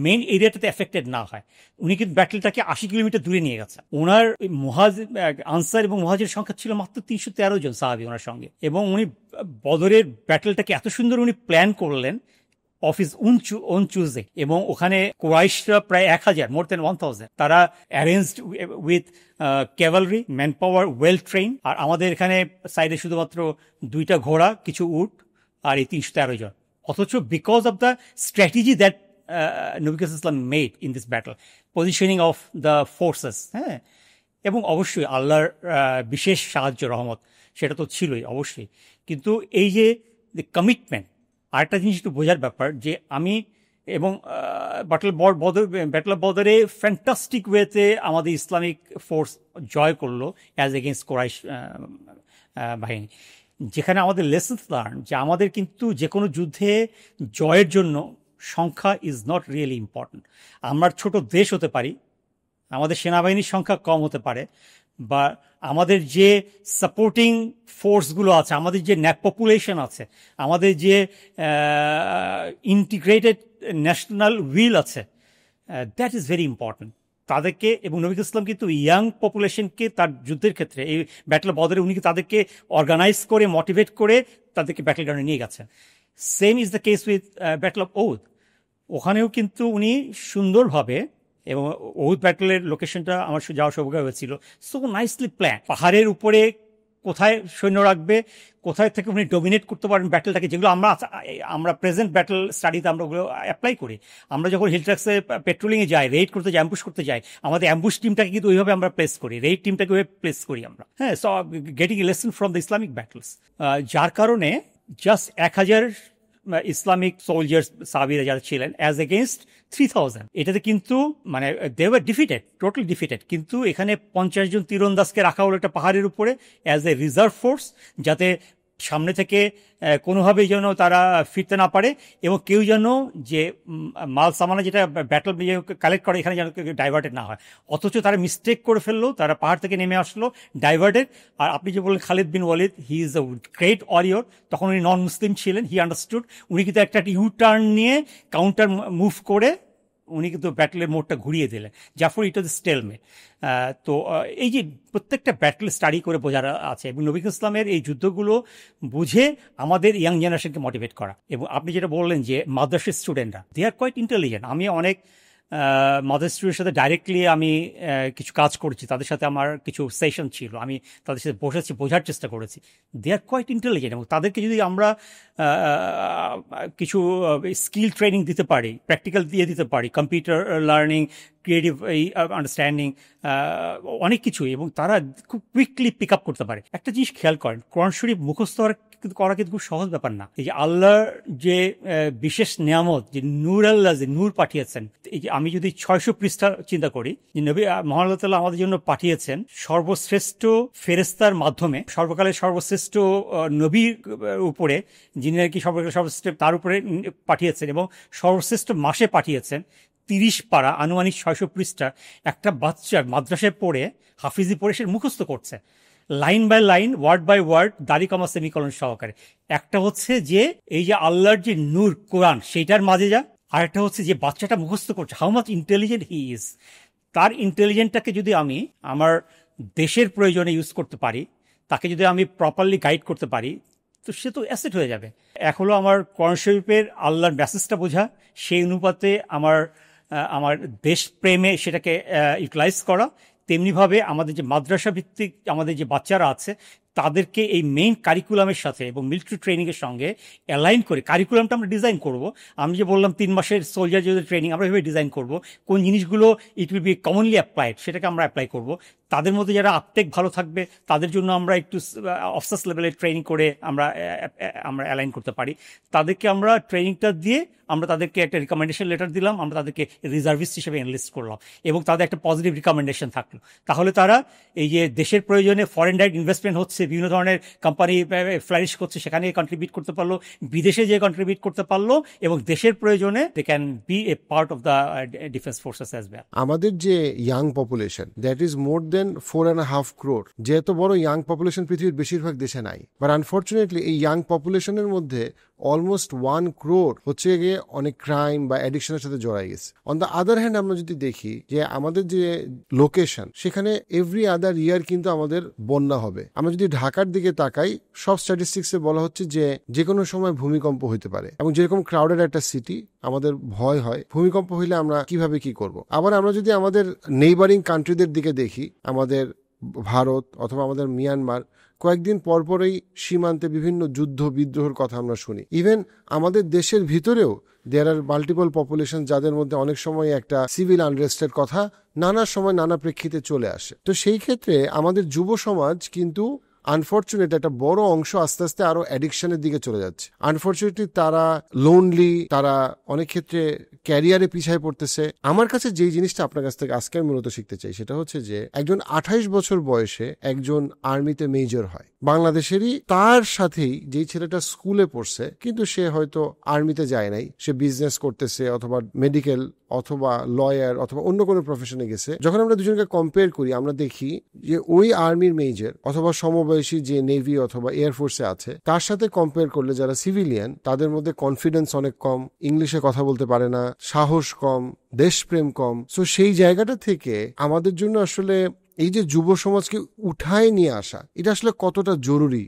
Speaker 1: মেইন এরিয়াটাতে এফেক্টেড না হয়। উনি কিন্তু ব্যাটলটাকে 80 কিলোমিটার দূরে নিয়ে গেছেন। ওনার আনসার এবং মুহাজির সংখ্যা ছিল মাত্র 313 জন সাহাবী ওনার সঙ্গে, এবং উনি বদরের ব্যাটেলটাকে এত সুন্দর উনি প্ল্যান করলেন অফ ইজ ওন চুজে, এবং ওখানে কুরাইশরা প্রায় 1000, মোর দেন 1000, তারা arranged with cavalry, man power, well train, আর আমাদের এখানে সাইডে শুধুমাত্র 2টা ঘোড়া, কিছু উট, আর এই 313 জন। অথচ because of the strategy that Nabi Karim সাল্লাল্লাহু আলাইহি ওয়াসাল্লাম made in this battle, positioning of the forces, হ্যাঁ, এবং অবশ্যই আল্লাহর বিশেষ সাহায্য রহমত সেটা তো ছিলই অবশ্যই, কিন্তু এই যে কমিটমেন্ট, আরেকটা জিনিস একটু বোঝার ব্যাপার যে আমি এবং ব্যাটল অফ বদরে ফ্যান্টাস্টিক ওয়েতে আমাদের ইসলামিক ফোর্স জয় করলো অ্যাজ এগেনস্ট কোরাইশ বাহিনী, যেখানে আমাদের লেসন্স লার্ন যে আমাদের কিন্তু যে কোনো যুদ্ধে জয়ের জন্য সংখ্যা ইজ নট রিয়েলি ইম্পর্ট্যান্ট। আমরা ছোট দেশ হতে পারি, আমাদের সেনাবাহিনীর সংখ্যা কম হতে পারে, বা আমাদের যে সাপোর্টিং ফোর্সগুলো আছে, আমাদের যে পপুলেশন আছে, আমাদের যে ইন্টিগ্রেটেড ন্যাশনাল উইল আছে, দ্যাট ইজ ভেরি ইম্পর্ট্যান্ট তাদেরকে। এবং নবী ইসলাম কিন্তু ইয়াং পপুলেশনকে তার যুদ্ধের ক্ষেত্রে এই ব্যাটল অফ বদরে উনি তাদেরকে অর্গানাইজ করে, মোটিভেট করে তাদেরকে ব্যাটল গ্রাউন্ডে নিয়ে গেছেন। Same is the case with battle of Uhud. ওখানেও কিন্তু উনি সুন্দরভাবে, এবং ওহুদ ব্যাটলের লোকেশনটা আমার যাওয়ার সৌভাগ্য হয়েছিল, সো নাইসলি প্ল্যান, পাহাড়ের উপরে কোথায় সৈন্য রাখবে, কোথায় থেকে উনি ডোমিনেট করতে পারেন ব্যাটেলটাকে, যেগুলো আমরা প্রেজেন্ট ব্যাটেল স্টাডিতে আমরা ওগুলো অ্যাপ্লাই করি। আমরা যখন হিল ট্র্যাক্সে পেট্রোলিংয়ে যাই, রেড করতে যাই, অ্যাম্বুশ করতে যাই, আমাদের অ্যাম্বুশ টিমটাকে কিন্তু ওইভাবে আমরা প্লেস করি, রেড টিমটাকে ওইভাবে প্লেস করি আমরা, হ্যাঁ। So getting a lesson from the Islamic battles, যার কারণে জাস্ট 1000 ইসলামিক সোলজার্স সাহাবীরা যারা ছিলেন অ্যাজ এগেনস্ট 3000, এটাতে কিন্তু মানে they were defeated, totally defeated. কিন্তু এখানে 50 জন তীরন্দাজকে রাখা হলো একটা পাহাড়ের উপরে অ্যাজ এ রিজার্ভ ফোর্স, যাতে সামনে থেকে কোনোভাবেই যেন তারা ফিরতে না পারে, এবং কেউ যেন যে মাল সামানা যেটা ব্যাটল কালেক্ট করে এখানে যেন ডাইভার্টেড না হয়। অথচ তারা মিস্টেক করে ফেললো, তারা পাহাড় থেকে নেমে আসলো ডাইভার্টেড। আর আপনি যে বললেন Khalid bin Walid, he is a great warrior, তখন উনি নন মুসলিম ছিলেন, হি আন্ডারস্টুড, উনি কিন্তু একটা ইউ টার্ন নিয়ে কাউন্টার মুভ করে উনি কিন্তু ব্যাটলের মোড়টা ঘুরিয়ে দিলেন, জাফর ইট ওয়াজ স্টেলমেট। তো এই যে প্রত্যেকটা ব্যাটল স্টাডি করে বোঝার আছে, এবং নবী ইসলামের এই যুদ্ধগুলো বুঝে আমাদের ইয়াং জেনারেশনকে মোটিভেট করা। এবং আপনি যেটা বললেন যে মাদ্রাসার স্টুডেন্টরা, দে আর কোয়াইট ইন্টেলিজেন্ট। আমি অনেক মাদার স্টুডেন্টের সাথে ডাইরেক্টলি আমি কিছু কাজ করেছি, তাদের সাথে আমার কিছু সেশন ছিল, আমি তাদের সাথে বসেছি, বোঝার চেষ্টা করেছি। দে আর কোয়াইট ইন্টেলিজেন্ট, এবং তাদেরকে যদি আমরা কিছু স্কিল ট্রেনিং দিতে পারি, প্র্যাকটিক্যাল দিয়ে দিতে পারি, কম্পিউটার লার্নিং, ক্রিয়েটিভ এই আন্ডারস্ট্যান্ডিং, অনেক কিছুই, এবং তারা খুব কুইকলি পিক আপ করতে পারে। একটা জিনিস খেয়াল করেন, কোরআন শরীফ মুখস্থ করা কিন্তু খুব সহজ ব্যাপার না। এই যে আল্লাহর যে বিশেষ নিয়ামত, যে নূর আল্লাহ যে নূর পাঠিয়েছেন, এই যে আমি যদি 600 পৃষ্ঠা চিন্তা করি, যে নবী মহান আল্লাহ তাআলা আমাদের জন্য পাঠিয়েছেন সর্বশ্রেষ্ঠ ফেরেশতার মাধ্যমে, সর্বকালের সর্বশ্রেষ্ঠ নবীর উপরে, যিনি নাকি সর্বকালের সর্বশ্রেষ্ঠ, তার উপরে পাঠিয়েছেন, এবং সর্বশ্রেষ্ঠ মাসে পাঠিয়েছেন। 30 পারা, আনুমানিক 600 পৃষ্ঠা একটা বাচ্চা মাদ্রাসায় পড়ে, হাফিজি পড়ে, সে মুখস্থ করছে line by line, word by word, দাড়ি কমা সেমিকলন সহকারে। একটা হচ্ছে যে এই যে আল্লাহর যে নূর কোরআন, সেইটার মাঝে যা, আর একটা হচ্ছে যে বাচ্চাটা মুখস্থ করছে, how much intelligent he is. তার ইন্টেলিজেন্টটাকে যদি আমি আমার দেশের প্রয়োজনে ইউজ করতে পারি, তাকে যদি আমি প্রপারলি গাইড করতে পারি, তো সে তো অ্যাসেট হয়ে যাবে। এক হলো আমার কোরআন শরীফের আল্লাহর মেসেজটা বোঝা, সেই অনুপাতে আমার দেশপ্রেমে সেটাকে ইউটিলাইজ করা। তেমনিভাবে আমাদের যে মাদ্রাসা ভিত্তিক আমাদের যে বাচ্চারা আছে, তাদেরকে এই মেইন কারিকুলামের সাথে এবং মিলিটারি ট্রেনিংয়ের সঙ্গে অ্যালাইন করে কারিকুলামটা আমরা ডিজাইন করব। আমি যে বললাম 3 মাসের সোলজার যে ট্রেনিং, আমরা এভাবে ডিজাইন করব, কোন জিনিসগুলো it will be commonly applied, সেটাকে আমরা অ্যাপ্লাই করব। তাদের মধ্যে যারা আপটেক ভালো থাকবে, তাদের জন্য আমরা একটু অফিসার্স লেভেলের ট্রেনিং করে আমরা অ্যালাইন করতে পারি। তাদেরকে আমরা ট্রেনিংটা দিয়ে আমরা তাদেরকে একটা রিকমেন্ডেশন লেটার দিলাম, আমরা তাদেরকে রিজার্ভিস্ট হিসেবে এনলিস্ট করলাম, এবং তাদের একটা পজিটিভ রিকমেন্ডেশন থাকলো। তাহলে তারা এই যে দেশের প্রয়োজনে ফরেন ডাইরেক্ট ইনভেস্টমেন্ট হচ্ছে, বিভিন্ন ধরনের কোম্পানি ফ্লারিশ করছে, সেখানে কন্ট্রিবিউট করতে পারলো, বিদেশে যে কন্ট্রিবিউট করতে পারলো, এবং দেশের প্রয়োজনে they can be a part of the defence forces as well.
Speaker 2: আমাদের যে young population, that is more than 4.5 crore। যেহেতু বড় ইয়াং পপুলেশন পৃথিবীর বেশিরভাগ দেশে নাই, বাট আনফর্চুনেটলি এই ইয়াং পপুলেশনের মধ্যে অলমোস্ট 1 crore হচ্ছে গিয়ে অনেক ক্রাইম বা অ্যাডিকশনের সাথে জড়াই গেছে। অন দ্য আদার হ্যান্ড আমরা যদি দেখি যে আমাদের যে লোকেশন, সেখানে এভরি আদার ইয়ার কিন্তু আমাদের বন্যা হবে। আমরা যদি ঢাকার দিকে তাকাই, সব স্ট্যাটিস্টিক্সে বলা হচ্ছে যে কোনো সময় ভূমিকম্প হইতে পারে, এবং যেরকম ক্রাউডেড একটা সিটি, আমাদের ভয় হয় ভূমিকম্প হইলে আমরা কিভাবে কি করব। আবার আমরা যদি আমাদের নেইবারিং কান্ট্রিদের দিকে দেখি, আমাদের ভারত অথবা আমাদের মিয়ানমার, কয়েকদিন পরপরই সীমান্তে বিভিন্ন যুদ্ধ বিদ্রোহের কথা আমরা শুনি। ইভেন আমাদের দেশের ভিতরেও দেয়ার আর মাল্টিপল পপুলেশন, যাদের মধ্যে অনেক সময় একটা সিভিল আনরেস্টের কথা নানা সময় নানা প্রেক্ষিতে চলে আসে। তো সেই ক্ষেত্রে আমাদের যুব সমাজ কিন্তু আনফর্চুনেট একটা বড় অংশ আস্তে আস্তে আরো অ্যাডিকশনের দিকে চলে যাচ্ছে। আনফর্চুনেটলি তারা লোনলি, তারা অনেক ক্ষেত্রে ক্যারিয়ারে পিছায় পড়তেছে। আমার কাছে যেই জিনিসটা আপনার কাছ থেকে আজকে আমি মূলত শিখতে চাই, সেটা হচ্ছে যে একজন 28 বছর বয়সে একজন আর্মিতে মেজর হয়, বাংলাদেশেরই, তার সাথেই যেই ছেলেটা স্কুলে পড়ছে কিন্তু সে হয়তো আর্মিতে যায় নাই, সে বিজনেস করতেছে অথবা মেডিকেল অথবা লয়ার অথবা অন্য কোনো প্রফেশনে গেছে। যখন আমরা দুজনকে কম্পেয়ার করি, আমরা দেখি যে ওই আর্মির মেজর অথবা সমবয়সী যে নেভি অথবা এয়ারফোর্সে আছে, তার সাথে কম্পেয়ার করলে যারা সিভিলিয়ান, তাদের মধ্যে কনফিডেন্স অনেক কম, ইংলিশে কথা বলতে পারে না, সাহস কম, দেশপ্রেম কম। সো সেই জায়গাটা থেকে আমাদের জন্য আসলে এই যে যুব সমাজকে উঠায় নিয়ে আসা, এটা আসলে কতটা জরুরি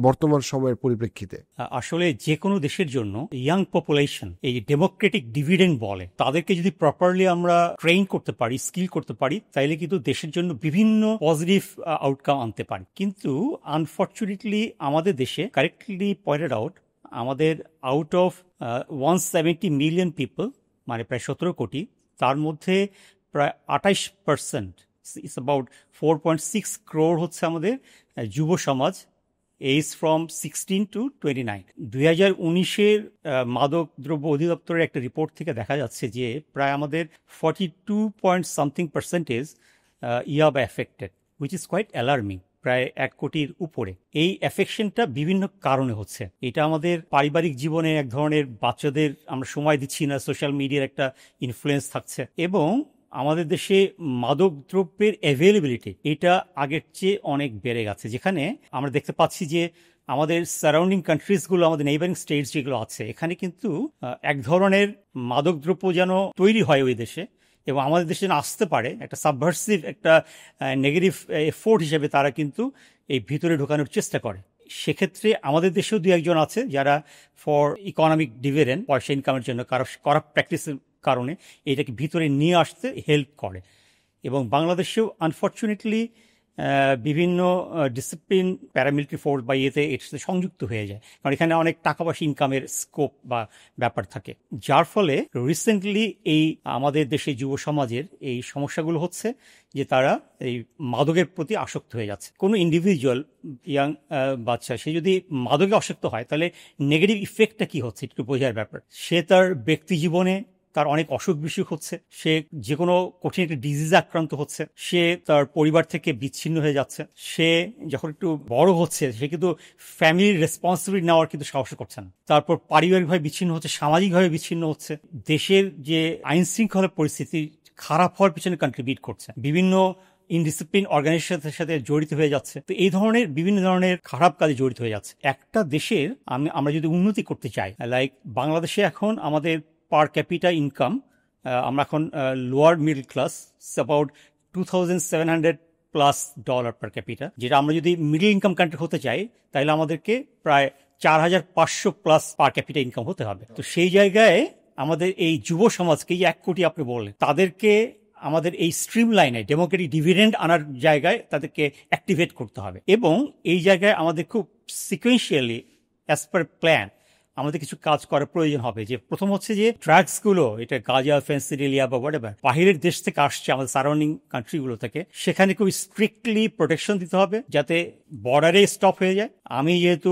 Speaker 2: বর্তমান সময়ের পরিপ্রেক্ষিতে?
Speaker 1: আসলে যে কোনো দেশের জন্য ইয়াং পপুলেশন, এই ডেমোক্রেটিক ডিভিডেন্ড বলে, তাদেরকে যদি প্রপারলি আমরা ট্রেন করতে পারি, স্কিল করতে পারি, তাইলে কিন্তু দেশের জন্য বিভিন্ন পজিটিভ আউটকাম আনতে পারি। কিন্তু আনফর্চুনেটলি আমাদের দেশে, কারেক্টলি পয়েন্টেড আউট, আমাদের আউট অফ 170 মিলিয়ন পিপল, মানে প্রায় 17 কোটি, তার মধ্যে প্রায় 28%, ইটস অ্যাবাউট 4.6 crore হচ্ছে আমাদের যুব সমাজ, এজ ফ্রম 16 to 29। 2019-এর মাদক দ্রব্য অধিদপ্তরের একটা রিপোর্ট থেকে দেখা যাচ্ছে যে প্রায় আমাদের 42.something% ইয়াবা affected, which is quite alarming, প্রায় 1 কোটির উপরে। এই এফেকশনটা বিভিন্ন কারণে হচ্ছে। এটা আমাদের পারিবারিক জীবনে এক ধরনের, বাচ্চাদের আমরা সময় দিচ্ছি না, সোশ্যাল মিডিয়ার একটা ইনফ্লুয়েন্স থাকছে, এবং আমাদের দেশে মাদক দ্রব্যের অ্যাভেলেবিলিটি এটা আগের চেয়ে অনেক বেড়ে গেছে, যেখানে আমরা দেখতে পাচ্ছি যে আমাদের সারাউন্ডিং কান্ট্রিজগুলো, আমাদের নেইবারিং স্টেটস যেগুলো আছে, এখানে কিন্তু এক ধরনের মাদক দ্রব্য যেন তৈরি হয় ওই দেশে, এবং আমাদের দেশে যেন আসতে পারে, একটা সাবভার্সিভ একটা নেগেটিভ এফোর্ট হিসেবে তারা কিন্তু এই ভিতরে ঢোকানোর চেষ্টা করে। সেক্ষেত্রে আমাদের দেশেও 2-1 জন আছে যারা ফর ইকোনমিক ডিভিডেন্ড, পয়সা ইনকামের জন্য, কারাপ্ট প্র্যাকটিসের কারণে এটাকে ভিতরে নিয়ে আসতে হেল্প করে। এবং বাংলাদেশেও আনফর্চুনেটলি বিভিন্ন ডিসিপ্লিন প্যারামিলিটারি ফোর্স বা ইয়েতে এর সাথে সংযুক্ত হয়ে যায়, কারণ এখানে অনেক টাকা পয়সা ইনকামের স্কোপ বা ব্যাপার থাকে, যার ফলে রিসেন্টলি এই আমাদের দেশে যুব সমাজের এই সমস্যাগুলো হচ্ছে যে তারা এই মাদকের প্রতি আসক্ত হয়ে যাচ্ছে। কোনো ইন্ডিভিজুয়াল ইয়াং বাচ্চা, সে যদি মাদকে আসক্ত হয়, তাহলে নেগেটিভ ইফেক্টটা কি হচ্ছে একটু বোঝার ব্যাপার। সে তার ব্যক্তি জীবনে তার অনেক অসুখ বিসুখ হচ্ছে, সে যে কোনো কঠিন একটা ডিজিজে আক্রান্ত হচ্ছে, সে তার পরিবার থেকে বিচ্ছিন্ন হয়ে যাচ্ছে, সে যখন একটু বড় হচ্ছে সে কিন্তু ফ্যামিলির রেসপন্সিবিলিটি নেওয়ার কিন্তু সাহস করছে না, তারপর পারিবারিকভাবে বিচ্ছিন্ন হচ্ছে, সামাজিকভাবে বিচ্ছিন্ন হচ্ছে, দেশের যে আইন শৃঙ্খলা পরিস্থিতি খারাপ হওয়ার পিছনে কন্ট্রিবিউট করছে, বিভিন্ন ইনডিসিপ্লিন অর্গানাইজেশনের সাথে জড়িত হয়ে যাচ্ছে। তো এই ধরনের বিভিন্ন ধরনের খারাপ কাজে জড়িত হয়ে যাচ্ছে। একটা দেশের আমরা যদি উন্নতি করতে চাই, লাইক বাংলাদেশে এখন আমাদের পার ক্যাপিটা ইনকাম, আমরা এখন lower middle class, about $2,700+ per capital, যেটা আমরা যদি মিডল ইনকাম কান্ট্রি হতে চাই তাহলে আমাদেরকে প্রায় 4,500+ পার ক্যাপিটা ইনকাম হতে হবে। তো সেই জায়গায় আমাদের এই যুব সমাজকে, এই 1 কোটি আপনি বললেন, তাদেরকে আমাদের এই স্ট্রিম লাইনে ডেমোক্রেটিক ডিভিডেন্ড আনার জায়গায় তাদেরকে অ্যাক্টিভেট করতে হবে, এবং এই জায়গায় আমাদের খুব সিকোয়েন্সিয়ালি অ্যাজ পার প্ল্যান আমাদের কিছু কাজ করার প্রয়োজন হবে। যে প্রথম হচ্ছে যে ড্রাগসগুলো, এটা গাঁজা, ফেন্সিডিলিয়া বা হোয়াটএভার, বাহিরের দেশ থেকে আসছে আমাদের সারাউন্ডিং কান্ট্রিগুলো থেকে, সেখানে খুব স্ট্রিক্টলি প্রোটেকশন দিতে হবে যাতে বর্ডারে স্টপ হয়ে যায়। আমি যেহেতু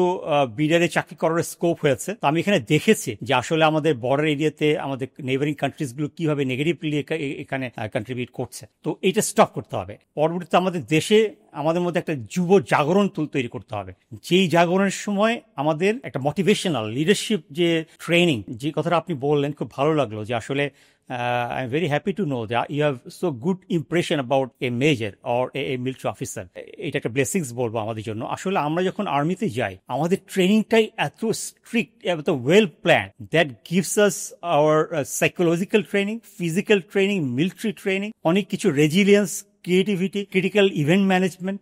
Speaker 1: বিডারে চাকরি করার স্কোপ হয়েছে, তো আমি এখানে দেখেছি যে আসলে আমাদের বর্ডার এরিয়াতে আমাদের নেইবারিং কান্ট্রিজগুলো কিভাবে নেগেটিভলি এখানে কন্ট্রিবিউট করছে। তো এইটা স্টপ করতে হবে। পরবর্তীতে আমাদের দেশে আমাদের মধ্যে একটা যুব জাগরণ তৈরি করতে হবে, যেই জাগরণের সময় আমাদের একটা মোটিভেশনাল লিডারশিপ যে ট্রেনিং, যে কথাটা আপনি বললেন খুব ভালো লাগলো, যে আসলে I'm very happy to know that you have so good impression about a major or a military officer. এটা একটা ব্লেসিংস বলবো আমাদের জন্য। আসলে আমরা যখন আর্মিতে যাই আমাদের ট্রেনিংটাই এত স্ট্রিক্ট, এত well plan, that gives us our psychological training, physical training, military training, অনেক কিছু resilience, creativity, critical event management,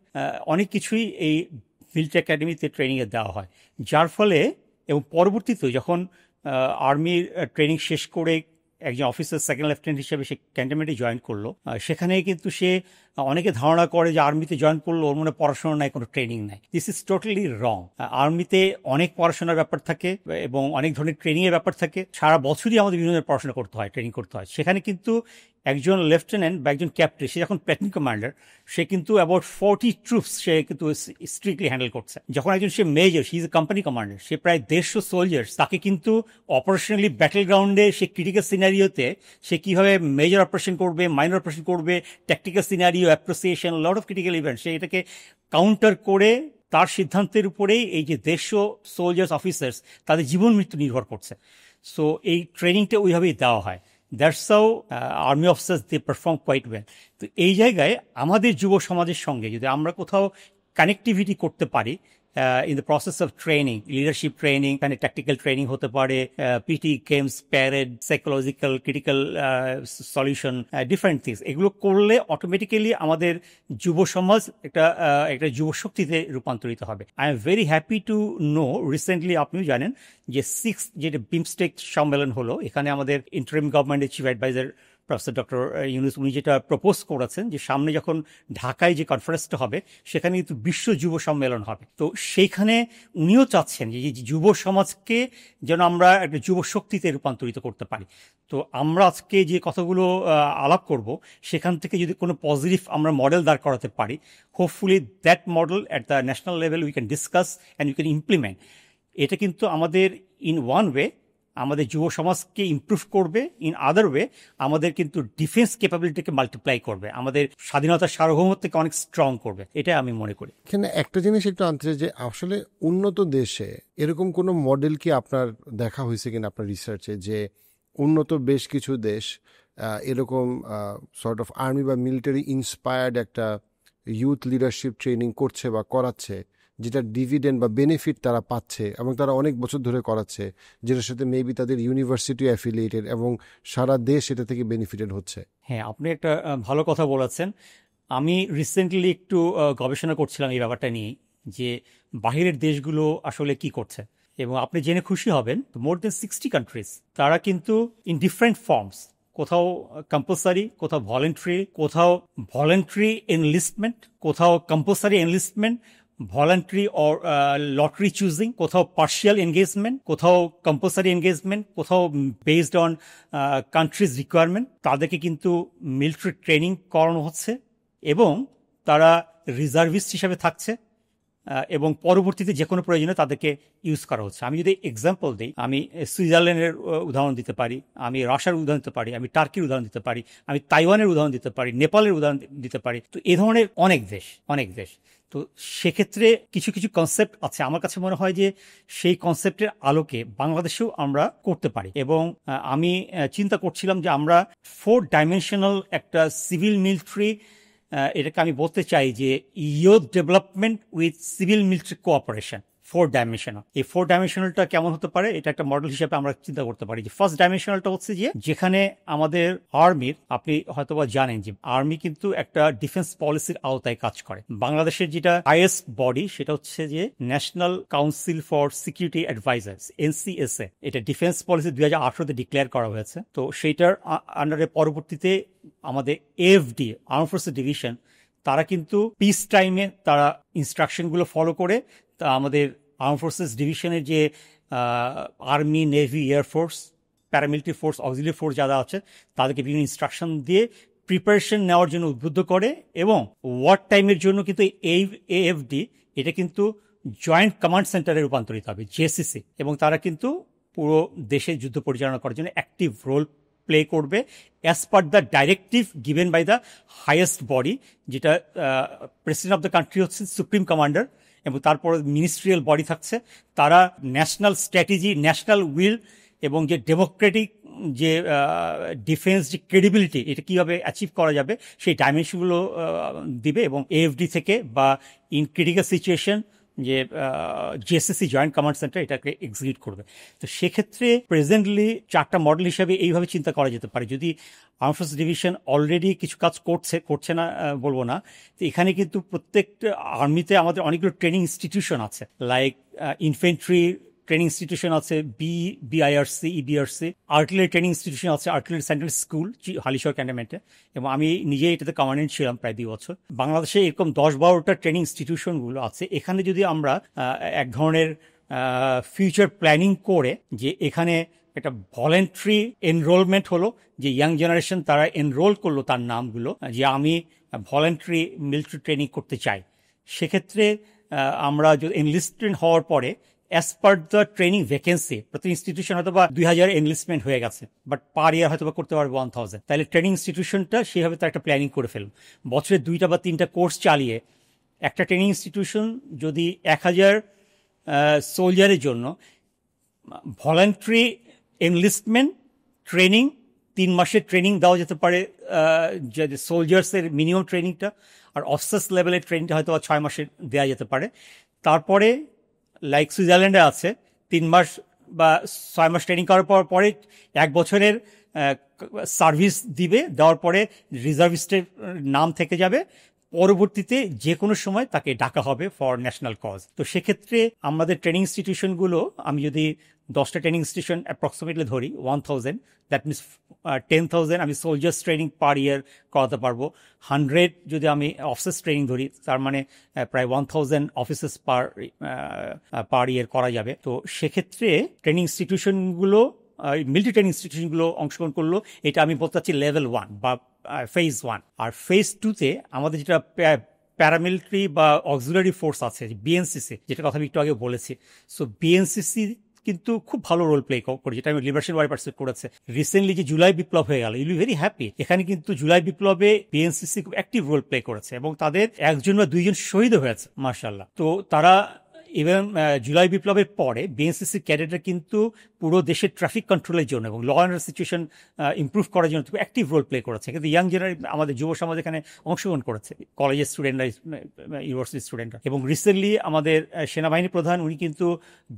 Speaker 1: অনেক কিছুই এই মিলিটারি একাডেমিতে ট্রেনিংয়ে দেওয়া হয়। যার ফলে এবং পরবর্তীতে যখন আর্মির ট্রেনিং শেষ করে একজন অফিসার সেকেন্ড লেফটেন্যান্ট হিসেবে সে ক্যান্টনমেন্টে জয়েন করলো, সেখানে কিন্তু সে অনেকে ধারণা করে যে আর্মিতে জয়েন করলো ওর মনে পড়াশোনা নাই, কোনো ট্রেনিং নাই। দিস ইজ টোটালি রং। আর্মিতে অনেক পড়াশোনার ব্যাপার থাকে এবং অনেক ধরনের ট্রেনিংয়ের ব্যাপার থাকে। সারা বছরই আমাদের বিভিন্ন ধরনের পড়াশোনা করতে হয়, ট্রেনিং করতে হয়। সেখানে কিন্তু একজন লেফটেন্যান্ট বা একজন ক্যাপ্টেন, সে যখন প্ল্যাটুন কমান্ডার, সে কিন্তু অ্যাবাউট 40 ট্রুপস সে কিন্তু স্ট্রিক্টলি হ্যান্ডেল করছে। যখন একজন সে major, she is a company commander, সে প্রায় 150 সোলজার্স, তাকে কিন্তু অপারেশনালি ব্যাটেল গ্রাউন্ডে সে ক্রিটিক্যাল সিনারিওতে সে কিভাবে মেজর অপারেশন করবে, মাইনর অপারেশন করবে, tactical scenario, appreciation, lot of critical event, সে এটাকে কাউন্টার করে তার সিদ্ধান্তের উপরেই এই যে 150 সোলজার্স অফিসার্স তাদের জীবন মৃত্যু নির্ভর করছে। সো এই ট্রেনিংটা ওইভাবেই দেওয়া হয়। That's how army officers they perform quite well. তো এই জায়গায় আমাদের যুব সমাজের সঙ্গে যদি আমরা কোথাও কানেক্টিভিটি করতে পারি in the process of training, leadership training, kind of tactical training হতে পারে, PT games, parade, psychological, critical solution, different things, এগুলো করলে অটোমেটিক্যালি আমাদের যুব সমাজ একটা যুব শক্তিতে রূপান্তরিত হবে। I am very happy to know, recently আপনিও জানেন যে 6th যেটা বিমস্টেক সম্মেলন হলো, এখানে আমাদের ইন্টারিম গভর্নমেন্টের chief adviser professor doctor Yunus, উনি যেটা প্রপোজ করেছেন যে সামনে যখন ঢাকায় যে কনফারেন্সটা হবে সেখানে কিন্তু বিশ্ব যুব সম্মেলন হবে। তো সেইখানে উনিও চাচ্ছেন যে যুব সমাজকে যেন আমরা একটা যুব শক্তিতে রূপান্তরিত করতে পারি। তো আমরা আজকে যে কথাগুলো আলাপ করব সেখান থেকে যদি কোনো পজিটিভ আমরা মডেল দাঁড় করাতে পারি, hopefully that model at the national level we can discuss and we can implement. এটা কিন্তু আমাদের ইন ওয়ান ওয়ে আমাদের যুব সমাজকে ইমপ্রুভ করবে, ইন আদার ওয়ে আমাদের কিন্তু ডিফেন্স ক্যাপাবিলিটিকে মাল্টিপ্লাই করবে, আমাদের স্বাধীনতার সার্বভৌমত্বকে অনেক স্ট্রং করবে, এটা আমি মনে করি।
Speaker 2: এখানে একটা জিনিস একটু আনতে যে আসলে উন্নত দেশে এরকম কোনো মডেল কি আপনার দেখা হয়েছে কিনা আপনার রিসার্চে, যে উন্নত বেশ কিছু দেশ এরকম সর্ট অফ আর্মি বা মিলিটারি ইন্সপায়ার্ড একটা ইউথ লিডারশিপ ট্রেনিং করছে বা করাচ্ছে, যেটা ডিভিডেন্ড বা বেনিফিট তারা পাচ্ছে এবং তারা অনেক বছর ধরে করাচ্ছে, যেটার সাথে মেবি তাদের ইউনিভার্সিটি অ্যাফিলিয়েটেড এবং সারা দেশ এটা থেকে বেনিফিটেড হচ্ছে?
Speaker 1: হ্যাঁ, আপনি একটা ভালো কথা বলেছেন। আমি রিসেন্টলি একটু গবেষণা করছিলাম এই ব্যাপারটা নিয়ে, যে বাহিরের দেশগুলো আসলে কি করছে, এবং আপনি জেনে খুশি হবেন মোর দেন 60 কান্ট্রিজ তারা কিন্তু ইন ডিফারেন্ট ফর্মস, কোথাও কম্পালসারি, কোথাও ভলেন্টারি এনলিস্টমেন্ট, কোথাও compulsory enlistment, voluntary or lottery choosing, কোথাও পার্শিয়াল এনগেজমেন্ট, কোথাও কম্পালসারি এনগেজমেন্ট, কোথাও বেসড অন কান্ট্রিজ রিকোয়ারমেন্ট, তাদেরকে কিন্তু মিলিটারি ট্রেনিং করানো হচ্ছে এবং তারা রিজার্ভিস্ট হিসেবে থাকছে এবং পরবর্তীতে যে কোনো প্রয়োজনে তাদেরকে ইউজ করা হচ্ছে। আমি যদি এক্সাম্পল দিই, আমি সুইজারল্যান্ডের উদাহরণ দিতে পারি, আমি রাশিয়ার উদাহরণ দিতে পারি, আমি টার্কির উদাহরণ দিতে পারি, আমি তাইওয়ানের উদাহরণ দিতে পারি, নেপালের উদাহরণ দিতে পারি। তো এ ধরনের অনেক দেশ। তো সেক্ষেত্রে কিছু কিছু কনসেপ্ট আছে, আমার কাছে মনে হয় যে সেই কনসেপ্টের আলোকে বাংলাদেশেও আমরা করতে পারি। এবং আমি চিন্তা করছিলাম যে আমরা 4 ডাইমেনশনাল একটা সিভিল মিলিটারি, এটাকে আমি বলতে চাই যে youth development with civil military cooperation, 4 dimensional. এই 4 ডাইমেনশনালটা কেমন হতে পারে, এটা একটা মডেল হিসেবে আমরা চিন্তা করতে পারি। যে ফার্স্ট ডাইমেনশনালটা হচ্ছে যে যেখানে আমাদের আর্মির, আপনি হয়তোবা জানেন যে আর্মি কিন্তু একটা ডিফেন্স পলিসির আওতায় কাজ করে। বাংলাদেশের যেটা হাইয়েস্ট বডি সেটা হচ্ছে যে national council for security advisers, NCSA। এটা ডিফেন্স পলিসি 2018-তে ডিক্লেয়ার করা হয়েছে। তো সেইটার আন্ডারে পরবর্তীতে আমাদের AFD, আর্ম ফোর্সেস ডিভিশন, তারা কিন্তু পিস টাইমে তারা ইনস্ট্রাকশনগুলো ফলো করে তা আমাদের আর্ম ফোর্সেস ডিভিশনের যে army, navy, air force, paramilitary force, auxiliary force যারা আছে তাদেরকে বিভিন্ন ইনস্ট্রাকশন দিয়ে প্রিপারেশন নেওয়ার জন্য উদ্বুদ্ধ করে। এবং ওয়ার টাইমের জন্য কিন্তু এই AFD এটা কিন্তু জয়েন্ট কমান্ড সেন্টারে রূপান্তরিত হবে, JCC, এবং তারা কিন্তু পুরো দেশে যুদ্ধ পরিচালনা করার জন্য অ্যাক্টিভ রোল প্লে করবে as per the directive given by the highest body, যেটা প্রেসিডেন্ট অফ দ্য কান্ট্রি হচ্ছে সুপ্রিম কমান্ডার, এবং তারপর মিনিস্ট্রিয়াল বডি থাকছে। তারা ন্যাশনাল স্ট্র্যাটেজি, ন্যাশনাল উইল এবং যে ডেমোক্রেটিক যে ডিফেন্স যে ক্রেডিবিলিটি এটা কিভাবে অ্যাচিভ করা যাবে সেই ডাইমেনশনগুলো দিবে, এবং এএফডি থেকে বা ইন ক্রিটিক্যাল সিচুয়েশন যে জিএসএসসি জয়েন্ট কমান্ড সেন্টার এটাকে এক্সিকিউট করবে। তো সেক্ষেত্রে প্রেজেন্টলি 4টা মডেল হিসাবে এইভাবে চিন্তা করা যেতে পারে। যদি আর্মড ফোর্স ডিভিশন অলরেডি কিছু কাজ করছে না বলবো না, তো এখানে কিন্তু প্রত্যেকটা আর্মিতে আমাদের অনেকগুলো ট্রেনিং ইনস্টিটিউশন আছে, লাইক ইনফেন্ট্রি ট্রেনিং ইনস্টিটিউশন আছে বিআইআরসি, ইবিআরসি, আর্টিলারি ট্রেনিং ইনস্টিটিউশন আছে, আর্টিলারি সেন্ট্রাল স্কুল হালিশহর ক্যান্টনমেন্টে, এবং আমি নিজে এটাতে কমান্ডেন্ট ছিলাম প্রায় 2 বছর। বাংলাদেশে এরকম 10-12টা ট্রেনিং ইনস্টিটিউশনগুলো আছে। এখানে যদি আমরা এক ধরনের ফিউচার প্ল্যানিং করে যে এখানে একটা ভলেন্টারি এনরোলমেন্ট হলো, যে ইয়াং জেনারেশন তারা এনরোল করলো তার নামগুলো, যে আমি ভলেন্টারি মিলিটারি ট্রেনিং করতে চাই, সেক্ষেত্রে আমরা যদি এনলিস্টমেন্ট হওয়ার পরে as per the training vacancy প্রতি ইনস্টিটিউশন হয়তো বা 2000 এনলিস্টমেন্ট হয়ে গেছে, বাট পার ইয়ার হয়তো বা করতে পারবে 1000, তাহলে ট্রেনিং ইনস্টিটিউশনটা সেভাবে তার একটা প্ল্যানিং করে ফেলুন। বছরে 2টা বা 3টা কোর্স চালিয়ে একটা ট্রেনিং ইনস্টিটিউশন যদি 1000 সোলজারের জন্য ভলেন্টারি এনলিস্টমেন্ট ট্রেনিং 3 মাসের ট্রেনিং দেওয়া যেতে পারে, যে সোলজার্সের মিনিমাম ট্রেনিংটা, আর অফিসার্স লেভেলের ট্রেনিংটা হয়তো 6 মাসের দেওয়া যেতে পারে। তারপরে লাইক সুইজারল্যান্ডে আছে 3 মাস বা 6 মাস ট্রেনিং করার পরে 1 বছরের সার্ভিস দিবে, দেওয়ার পরে রিজার্ভিস্টের নাম থেকে যাবে, পরবর্তীতে যে কোনো সময় তাকে ডাকা হবে ফর ন্যাশনাল কজ। তো সেক্ষেত্রে আমাদের ট্রেনিং ইনস্টিটিউশনগুলো, আমি যদি 10টা ট্রেনিং ইনস্টিটিউশন অ্যাপ্রক্সিমেটলি ধরি 1000, দ্যাট মিনস 10,000 আমি সোলজার্স ট্রেনিং পার ইয়ার করাতে পারবো। 100 যদি আমি অফিসার্স ট্রেনিং ধরি, তার মানে প্রায় 1000 অফিসার্স পার ইয়ার করা যাবে। তো সেক্ষেত্রে ট্রেনিং ইনস্টিটিউশনগুলো, মিলিটারি ট্রেনিং ইনস্টিটিউশনগুলো অংশগ্রহণ করলো, এটা আমি বলতে চাচ্ছি লেভেল 1 বা ফেজ 1। আর ফেজ 2তে আমাদের যেটা প্যারামিলিটারি বা অক্সিলারি ফোর্স আছে, বিএনসিসি, যেটা কথা আমি একটু আগে বলেছি। সো বিএনসিসি কিন্তু খুব ভালো রোল প্লে করে, যেটা আমি লিবারেশন ওয়ার পার্টিসিপেট করেছে। রিসেন্টলি যে জুলাই বিপ্লব হয়ে গেল, ইউল বি ভেরি হ্যাপি। এখানে কিন্তু জুলাই বিপ্লবে বিএনসিসি খুব অ্যাক্টিভ রোল প্লে করেছে, এবং তাদের 1 বা 2 শহীদ হয়েছে মাশাআল্লাহ। তো তারা ইভেন জুলাই বিপ্লবের পরে বিএনসিসি ক্যাডেটরা কিন্তু পুরো দেশের ট্রাফিক কন্ট্রোলের জন্য এবং law and order situation improve করার জন্য খুব অ্যাক্টিভ রোল প্লে করেছে। কিন্তু ইয়াং জেনারেশন, আমাদের যুব সমাজ এখানে অংশগ্রহণ করেছে, কলেজের স্টুডেন্টরা, ইউনিভার্সিটি স্টুডেন্টরা। এবং রিসেন্টলি আমাদের সেনাবাহিনী প্রধান উনি কিন্তু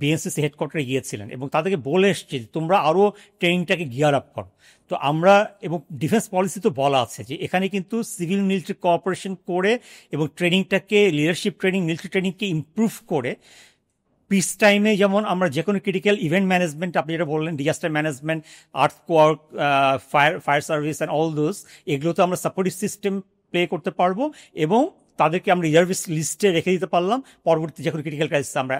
Speaker 1: বিএনসিসি হেডকোয়ার্টারে গিয়েছিলেন এবং তাদেরকে বলে এসছে তোমরা আরও ট্রেনিংটাকে গিয়ার আপ করো। তো আমরা, এবং ডিফেন্স পলিসি তো বলা আছে যে এখানে কিন্তু সিভিল মিলিটারি কোঅপারেশন করে এবং ট্রেনিংটাকে, লিডারশিপ ট্রেনিং, মিলিটারি ট্রেনিংকে ইমপ্রুভ করে পিস টাইমে, যেমন আমরা যে কোনো ক্রিটিক্যাল ইভেন্ট ম্যানেজমেন্ট, আপনি যেটা বললেন disaster management, earthquake, fire service and all those, এগুলোতে আমরা সাপোর্টিভ সিস্টেম প্লে করতে পারবো, এবং তাদেরকে আমরা রিজার্ভিস্ট লিস্টে রেখে দিতে পারলাম, পরবর্তী যে কোনো ক্রিটিক্যাল ক্রাইসিস আমরা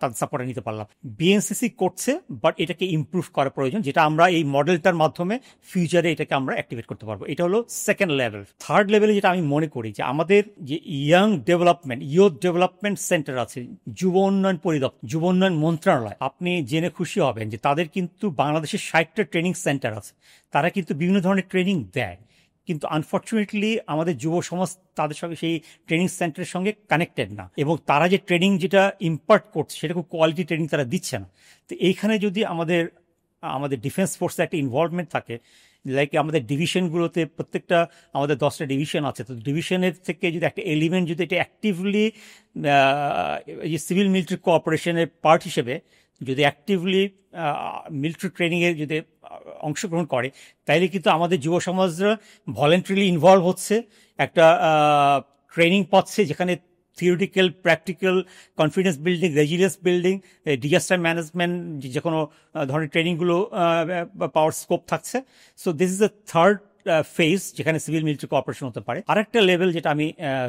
Speaker 1: তাদের সাপোর্টে নিতে পারলাম। বিএনসিসি করছে, বাট এটাকে ইমপ্রুভ করা প্রয়োজন, যেটা আমরা এই মডেলটার মাধ্যমে ফিউচারে এটাকে আমরা অ্যাক্টিভেট করতে পারবো। এটা হলো সেকেন্ড লেভেল। থার্ড লেভেলে যেটা আমি মনে করি যে আমাদের যে ইয়ুথ ডেভেলপমেন্ট সেন্টার আছে, যুব উন্নয়ন পরিদপ্তর, যুব উন্নয়ন মন্ত্রণালয়, আপনি জেনে খুশি হবেন যে তাদের কিন্তু বাংলাদেশের 60টা ট্রেনিং সেন্টার আছে। তারা কিন্তু বিভিন্ন ধরনের ট্রেনিং দেয়, কিন্তু আনফর্চুনেটলি আমাদের যুব সমাজ তাদের সঙ্গে সেই ট্রেনিং সেন্টারের সঙ্গে কানেক্টেড না, এবং তারা যে ট্রেনিং যেটা ইম্পার্ট করছে সেটা খুব কোয়ালিটি ট্রেনিং তারা দিচ্ছে না। তো এইখানে যদি আমাদের ডিফেন্স ফোর্সে একটা ইনভলভমেন্ট থাকে, লাইক আমাদের ডিভিশনগুলোতে, প্রত্যেকটা আমাদের 10টা ডিভিশন আছে, তো ডিভিশনের থেকে যদি একটা এলিমেন্ট যদি এটা অ্যাক্টিভলি সিভিল মিলিটারি কোঅপারেশনের পার্ট হিসেবে যদি অ্যাক্টিভলি মিলিটারি ট্রেনিংয়ে যদি অংশগ্রহণ করে, তাইলে কিন্তু আমাদের যুব সমাজরা ভলেন্টারিলি ইনভলভ হচ্ছে, একটা ট্রেনিং পাচ্ছে যেখানে theoretical, practical, confidence building, resilience building, disaster management, যে কোনো ধরনের ট্রেনিংগুলো পাওয়ার স্কোপ থাকছে। So this is the third phase যেখানে সিভিল মিলিটারি কোঅপারেশন হতে পারে। আরেকটা লেভেল যেটা আমি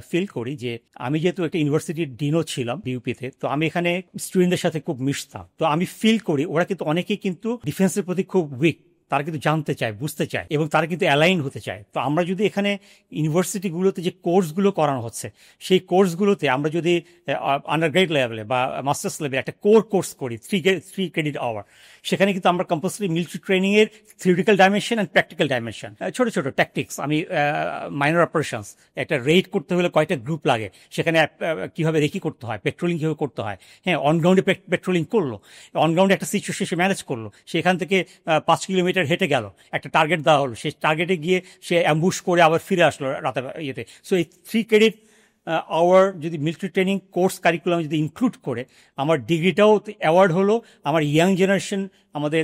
Speaker 1: ফিল করি, যে আমি যেহেতু একটা ইউনিভার্সিটির ডিনও ছিলাম বিউপিতে, তো আমি এখানে স্টুডেন্টদের সাথে খুব মিশতাম, তো আমি ফিল করি ওরা কিন্তু অনেকেই কিন্তু ডিফেন্সের প্রতি খুব উইক, তারা কিন্তু জানতে চায়, বুঝতে চায়, এবং তারা কিন্তু অ্যালাইন হতে চায়। তো আমরা যদি এখানে ইউনিভার্সিটিগুলোতে যে কোর্সগুলো করানো হচ্ছে, সেই কোর্সগুলোতে আমরা যদি আন্ডার গ্রেড লেভেলে বা মাস্টার্স লেভেলে একটা কোর্স করি 3 ক্রেডিট আওয়ার, সেখানে কিন্তু আমরা কম্পালসারি মিলিটারি ট্রেনিংয়ের theoretical dimension and practical dimension, ছোট ছোট ট্যাকটিক্স, আমি মাইনর অপারেশনস, একটা রেড করতে হলে কয়টা গ্রুপ লাগে, সেখানে কীভাবে রেকি করতে হয়, পেট্রোলিং কীভাবে করতে হয়, হ্যাঁ, অনগ্রাউন্ডে পেট্রোলিং করলো, অনগ্রাউন্ডে একটা সিচুয়েশন সে ম্যানেজ করলো, সেখান থেকে 5 কিলোমিটার হেঁটে গেল, একটা টার্গেট দেওয়া হলো, সেই টার্গেটে গিয়ে সে অ্যাম্বুশ করে আবার ফিরে আসলো রাতে ইয়েতে। সো এই 3 ক্রেডিট আওয়ার যদি মিলিটারি ট্রেনিং কোর্স কারিকুলাম যদি ইনক্লুড করে, আমার ডিগ্রিটাও অ্যাওয়ার্ড হলো, আমার ইয়াং জেনারেশন আমাদের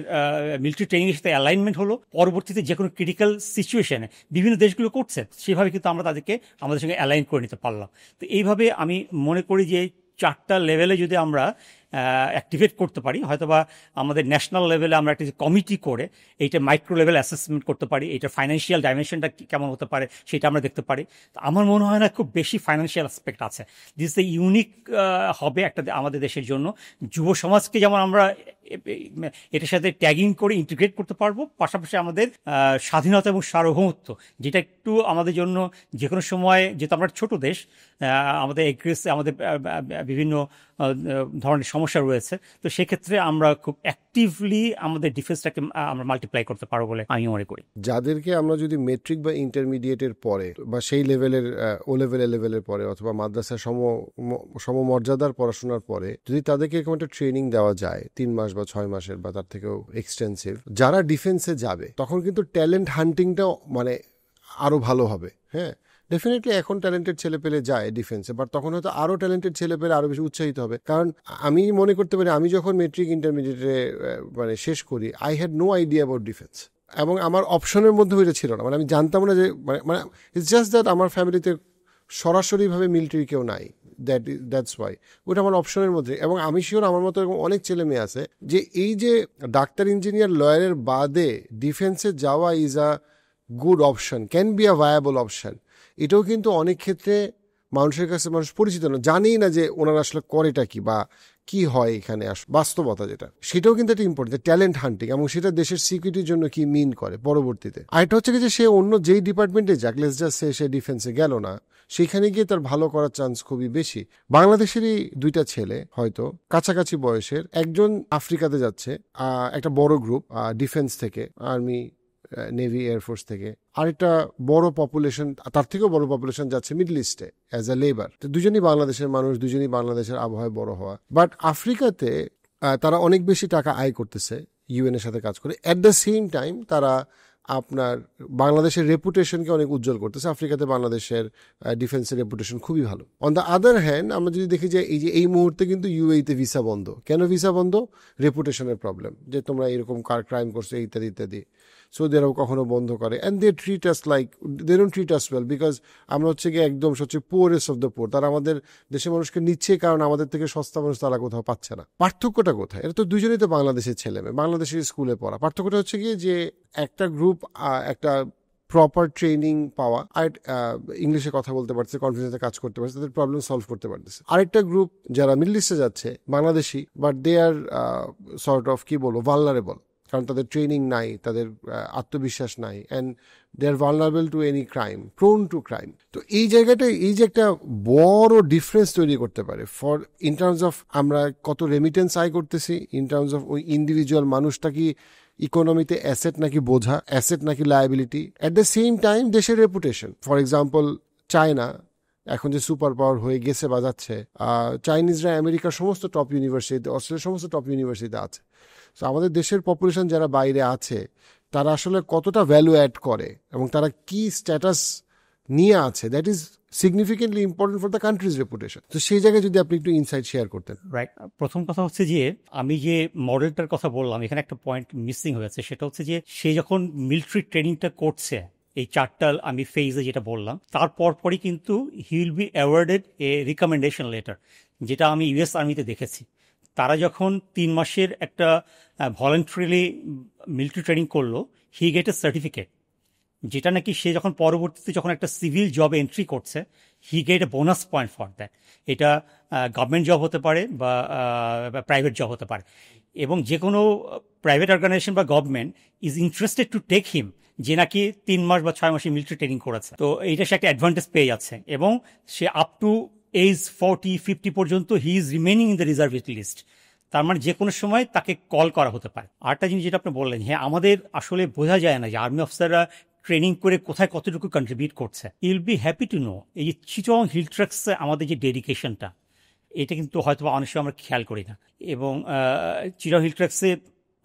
Speaker 1: মিলিটারি ট্রেনিংয়ের সাথে অ্যালাইনমেন্ট হলো, পরবর্তীতে যে কোনো ক্রিটিক্যাল সিচুয়েশনে বিভিন্ন দেশগুলো করছে সেভাবে কিন্তু আমরা তাদেরকে আমাদের সঙ্গে অ্যালাইন করে নিতে পারলাম। তো এইভাবে আমি মনে করি যে 4টা লেভেলে যদি আমরা অ্যাক্টিভেট করতে পারি, হয়তোবা আমাদের ন্যাশনাল লেভেলে আমরা একটা কমিটি করে এইটা মাইক্রো লেভেল অ্যাসেসমেন্ট করতে পারি, এইটা ফাইন্যান্সিয়াল ডাইমেনশনটা কেমন হতে পারে সেটা আমরা দেখতে পারি। তো আমার মনে হয় না খুব বেশি ফাইন্যান্সিয়াল অ্যাসপেক্ট আছে। দিস ইজ ইউনিক হবে একটা আমাদের দেশের জন্য। যুব সমাজকে যেমন আমরা এটার সাথে ট্যাগিং করে ইন্টিগ্রেট করতে পারবো, পাশাপাশি আমাদের স্বাধীনতা এবং সার্বভৌমত্ব, যেটা একটু আমাদের জন্য যে কোনো সময়, যেহেতু আমরা ছোট দেশ, আমাদের আমাদের বিভিন্ন ধরনের সমস্যা রয়েছে, তো সেক্ষেত্রে আমরা খুব অ্যাক্টিভলি আমাদের ডিফেন্সটাকে আমরা মাল্টিপ্লাই করতে পারবো বলে আমি মনে করি।
Speaker 2: যাদেরকে আমরা যদি মেট্রিক বা ইন্টারমিডিয়েটের পরে বা সেই লেভেলের ও লেভেলের পরে অথবা মাদ্রাসার সমমর্যাদার পড়াশোনার পরে যদি তাদেরকে এরকম একটা ট্রেনিং দেওয়া যায় 3 মাস বা 6 মাসের বা তার থেকেও এক্সটেন্সিভ, যারা ডিফেন্সে যাবে তখন কিন্তু ট্যালেন্ট হান্টিংটাও মানে আরো ভালো হবে। হ্যাঁ, ডেফিনেটলি এখন ট্যালেন্টেড ছেলে পেলে যায় ডিফেন্সে, বাট তখন হয়তো আরো ট্যালেন্টেড ছেলে পেলে আরো বেশি উৎসাহিত হবে। কারণ আমি মনে করতে পারি, আমি যখন মেট্রিক ইন্টারমিডিয়েটে মানে শেষ করি, I had no idea about defence, এবং আমার অপশনের মধ্যে ওইটা ছিল না। মানে আমি জানতাম না যে মানে ইটস জাস্ট দ্যাট আমার ফ্যামিলিতে সরাসরিভাবে মিলিটারি কেউ নাই, দ্যাটস ওয়াই ওটা আমার অপশনের মধ্যে। এবং আমি শিওর আমার মতো এরকম অনেক ছেলে মেয়ে আছে যে এই যে ডাক্তার, ইঞ্জিনিয়ার, লয়ারের বাদে ডিফেন্সে যাওয়া is a good option, can be a viable option. এটাও কিন্তু অনেক ক্ষেত্রে মানুষের কাছে মানুষ পরিচিত না, জানেই না যে ওনারা আসলে করেটা কি বা কি হয় এখানে বাস্তবতা যেটা, সেটাও কিন্তু একটা ইম্পর্টেন্ট ট্যালেন্ট হান্টিং, এবং সেটা দেশের সিকিউরিটির জন্য কি মিন করে পরবর্তীতে। আরেকটা হচ্ছে কি যে সে অন্য যেই ডিপার্টমেন্টে যাক, লেটস জাস্ট সে ডিফেন্সে গেল না, সেখানে গিয়ে তার ভালো করার চান্স খুবই বেশি। বাংলাদেশেরই 2টা ছেলে হয়তো কাছাকাছি বয়সের, একজন আফ্রিকাতে যাচ্ছে একটা বড় গ্রুপ ডিফেন্স থেকে, আর্মি, নেভি, এয়ারফোর্স থেকে, আরেকটা বড় পপুলেশন, তার থেকেও বড় পপুলেশন যাচ্ছে মিডল ইস্টে অ্যাজ আ লেবার। তো দুজনই বাংলাদেশের মানুষ, দুজনই বাংলাদেশের আবহাওয়ায় বড় হওয়া, বাট আফ্রিকাতে তারা অনেক বেশি টাকা আয় করতেছে ইউএন এর সাথে কাজ করে। অ্যাট দ্য সেম টাইম তারা আপনার বাংলাদেশের রেপুটেশনকে অনেক উজ্জ্বল করতেছে। আফ্রিকাতে বাংলাদেশের ডিফেন্সের রেপুটেশন খুবই ভালো। অন দ্য আদার হ্যান্ড আমরা যদি দেখি যে এই মুহূর্তে কিন্তু ইউএইতে ভিসা বন্ধ। কেন ভিসা বন্ধ? রেপুটেশনের প্রবলেম, যে তোমরা এরকম ক্রাইম করছো ইত্যাদি ইত্যাদি। সৌদি আরব কখনো বন্ধ করে, and they treat us like, they don't treat us well, because আমরা হচ্ছে গিয়ে একদম সবচেয়ে পোরেস্ট অফ দ্য পোর। তারা আমাদের দেশের মানুষকে নিচ্ছে কারণ আমাদের থেকে সস্তা মানুষ তারা কোথাও পাচ্ছে না। পার্থক্যটা কোথায়? এটা তো দুজনেই তো বাংলাদেশের ছেলে মেয়ে, বাংলাদেশের স্কুলে পড়া। পার্থক্যটা হচ্ছে গিয়ে যে একটা গ্রুপ একটা প্রপার ট্রেনিং পাওয়া, আর ইংলিশে কথা বলতে পারছে, কনফিডেন্সে কাজ করতে পারছে, তাদের প্রবলেম সলভ করতে পারতেছে। আরেকটা গ্রুপ যারা মিডল ইস্টে যাচ্ছে, Bangladeshi, but they are sort of কি বলবো ভালনারেবল, কারণ তাদের ট্রেনিং নাই, তাদের আত্মবিশ্বাস নাই, and they are vulnerable to any crime, prone to crime. তো এই জায়গাটা, এই যে একটা বড় ডিফারেন্স তৈরি করতে পারে ফর ইন টার্মস অফ আমরা কত রেমিটেন্স আয় করতেছি, ইন টার্মস অফ ওই ইন্ডিভিজুয়াল মানুষটা কি ইকোনমিতে অ্যাসেট নাকি বোঝা, অ্যাসেট নাকি liability, at the same time দেশের রেপুটেশন। ফর এক্সাম্পল চায়না এখন যে সুপার পাওয়ার হয়ে গেছে বা যাচ্ছে, চাইনিজরা আমেরিকার সমস্ত টপ ইউনিভার্সিটিতে, অস্ট্রেলিয়ার সমস্ত টপ ইউনিভার্সিটিতে আছে। তো আমাদের দেশের পপুলেশন যারা বাইরে আছে তারা আসলে কতটা ভ্যালু অ্যাড করে এবং তারা কি স্ট্যাটাস নিয়ে আছে, that is significantly important for the countries reputation. তো সেই জায়গায় যদি আপনি একটু ইনসাইট শেয়ার করতেন।
Speaker 1: রাইট, প্রথম কথা হচ্ছে যে আমি যে মডেলটার কথা বললাম, এখানে একটা পয়েন্ট মিসিং হয়েছে, সেটা হচ্ছে যে সে যখন মিলিটারি ট্রেনিংটা করছে, এই 4টা আমি ফেজে যেটা বললাম, তারপর পরই কিন্তু he will be awarded A recommendation letter, যেটা আমি ইউএস আর্মিতে দেখেছি। তারা যখন 3 মাসের একটা ভলেন্টারিলি মিলিটারি ট্রেনিং করলো, হি গেট এ সার্টিফিকেট যেটা নাকি সে যখন পরবর্তীতে যখন একটা সিভিল জবে এন্ট্রি করছে, he get A bonus point for that. এটা গভর্নমেন্ট জব হতে পারে বা প্রাইভেট জব হতে পারে, এবং যে কোনো প্রাইভেট অর্গানাইজেশন বা government is interested to take him, যে নাকি 3 মাস বা 6 মাসে মিলিটারি ট্রেনিং করেছে। তো এইটা সে একটা অ্যাডভান্টেজ পেয়ে যাচ্ছে, এবং সে আপ টু এজ 40-50 পর্যন্ত he is remaining in the reservist list. তার মানে যে কোনো সময় তাকে কল করা হতে পারে। আরেকটা জিনিস যেটা আপনি বললেন, হ্যাঁ আমাদের আসলে বোঝা যায় না যে আর্মি অফিসাররা ট্রেনিং করে কোথায় কতটুকু কন্ট্রিবিউট করছে। You'll be happy to know এই যে চিটং হিল ট্রাক্সে আমাদের যে ডেডিকেশনটা, এটা কিন্তু হয়তো অনেক সময় আমরা খেয়াল করি না। এবং চিটং হিল ট্রাক্সে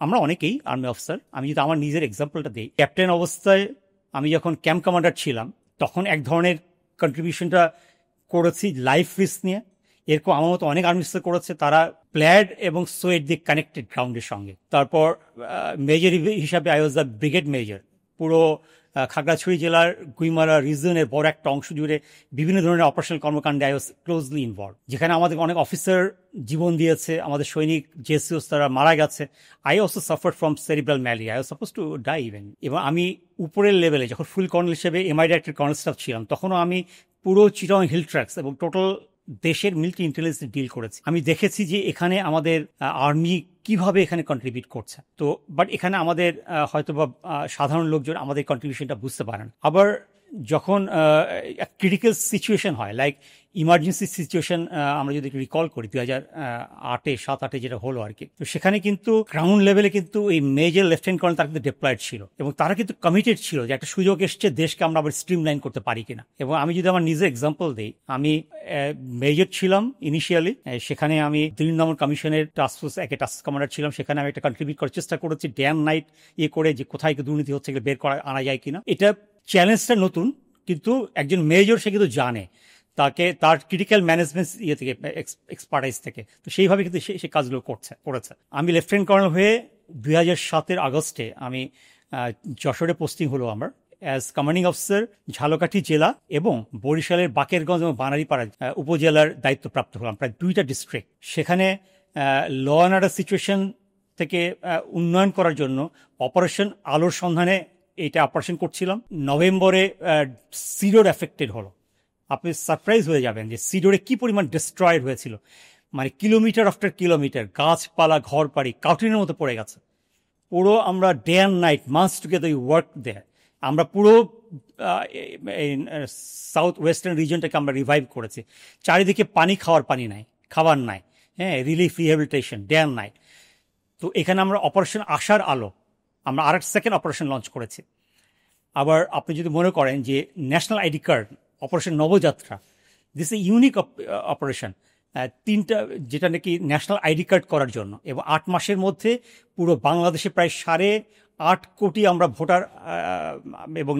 Speaker 1: আমরা অনেকেই আর্মি অফিসার, আমি যদি আমার নিজের এক্সাম্পলটা দিই, ক্যাপ্টেন অবস্থায় আমি যখন ক্যাম্প কমান্ডার ছিলাম তখন এক ধরনের কন্ট্রিবিউশনটা করেছি লাইফ রিস্ক নিয়ে। এরকম আমার মতো অনেক আর্মি অফিসার করেছে, তারা প্ল্যাড এবং সোয়েট দিয়ে কানেক্টেড গ্রাউন্ডের সঙ্গে। তারপর মেজর হিসাবে I was the brigade major. পুরো খাগড়াছড়ি জেলার গুইমারা রিজনের বড় একটা অংশ জুড়ে বিভিন্ন ধরনের অপারেশনাল কর্মকাণ্ডে আই ওয়াজ ক্লোজলি ইনভলভ, যেখানে আমাদের অনেক অফিসার জীবন দিয়েছে, আমাদের সৈনিক জেসিওস তারা মারা গেছে। I also suffer from cerebral malaria, I was suppose to die even. এবং আমি উপরের লেভেলে যখন ফুল কর্নেল হিসেবে এমআই ডাইরেক্টর কর্নেল স্টাফ ছিলাম, তখনও আমি পুরো চিটং হিল ট্র্যাক্স এবং টোটাল দেশের মিলিটারি ইন্টেলিজেন্স ডিল করেছি। আমি দেখেছি যে এখানে আমাদের আর্মি কিভাবে এখানে কন্ট্রিবিউট করছে। তো বাট এখানে আমাদের হয়তো বা সাধারণ লোকজন আমাদের কন্ট্রিবিউশনটা বুঝতে পারেন। আবার যখন ক্রিটিক্যাল সিচুয়েশন হয়, লাইক ইমার্জেন্সি সিচুয়েশন, আমরা যদি রিকল করি 2007-8 যেটা হলো আর কি, তো সেখানে কিন্তু গ্রাউন্ড লেভেলে কিন্তু এই মেজর লেফটেন্যান্ট কর্নেল তারা কিন্তু ডিপ্লয়েড ছিল, এবং তারা কিন্তু কমিটেড ছিল যে একটা সুযোগ এসছে, দেশকে আমরা আবার স্ট্রিমলাইন করতে পারি কিনা। এবং আমি যদি আমার নিজের এক্সাম্পল দিই, আমি মেজর ছিলাম ইনিশিয়ালি, সেখানে আমি দিল্লি দমন কমিশনের টাস্কফোর্স টাস্ক কমান্ডার ছিলাম। সেখানে আমি একটা কন্ট্রিবিউট করার চেষ্টা করেছি ডে অ্যান্ড নাইট করে, যে কোথায় দুর্নীতি হচ্ছে বের করা আনা যায় কিনা। এটা চ্যালেঞ্জটা নতুন, কিন্তু একজন মেজর সে কিন্তু জানে তাকে তার ক্রিটিক্যাল ম্যানেজমেন্ট থেকে এক্সপার্টাইজ থেকে, তো সেইভাবে কিন্তু সে কাজগুলো করেছে। আমি লেফটেন্যান্ট কর্নেল হয়ে 2007 আগস্টে আমি যশোরে পোস্টিং হলো আমার অ্যাজ কমান্ডিং অফিসার ঝালকাঠি জেলা এবং বরিশালের বাকেরগঞ্জ এবং বানারীপাড়া উপজেলার দায়িত্বপ্রাপ্ত হলাম, প্রায় 2টা ডিস্ট্রিক্ট। সেখানে ল অ্যান্ড অর্ডার সিচুয়েশন থেকে উন্নয়ন করার জন্য অপারেশন আলোর সন্ধানে এইটা অপারেশন করছিলাম। নভেম্বরে সিডোর এফেক্টেড হলো। আপনি সারপ্রাইজ হয়ে যাবেন যে সিডোরে কি পরিমাণ ডিস্ট্রয়েড হয়েছিল, মানে কিলোমিটার আফটার কিলোমিটার গাছপালা ঘর বাড়ি কাউটিনের মতো পড়ে গেছে। পুরো আমরা day and night months together we work there. আমরা পুরো সাউথ ওয়েস্টার্ন রিজনটাকে আমরা রিভাইভ করেছি। চারিদিকে পানি নাই, খাবার নাই, হ্যাঁ, relief rehabilitation day and night. তো এখানে আমরা অপারেশন আশার আলো আমরা আরেক সেকেন্ড অপারেশন লঞ্চ করেছি। আবার আপনি যদি মনে করেন যে national ID card operation Nabajatra, this a unique operation, 3টা যেটা নাকি ন্যাশনাল আইডি কার্ড করার জন্য, এবং 8 মাসের মধ্যে পুরো বাংলাদেশে প্রায় 8.5 কোটি আমরা ভোটার এবং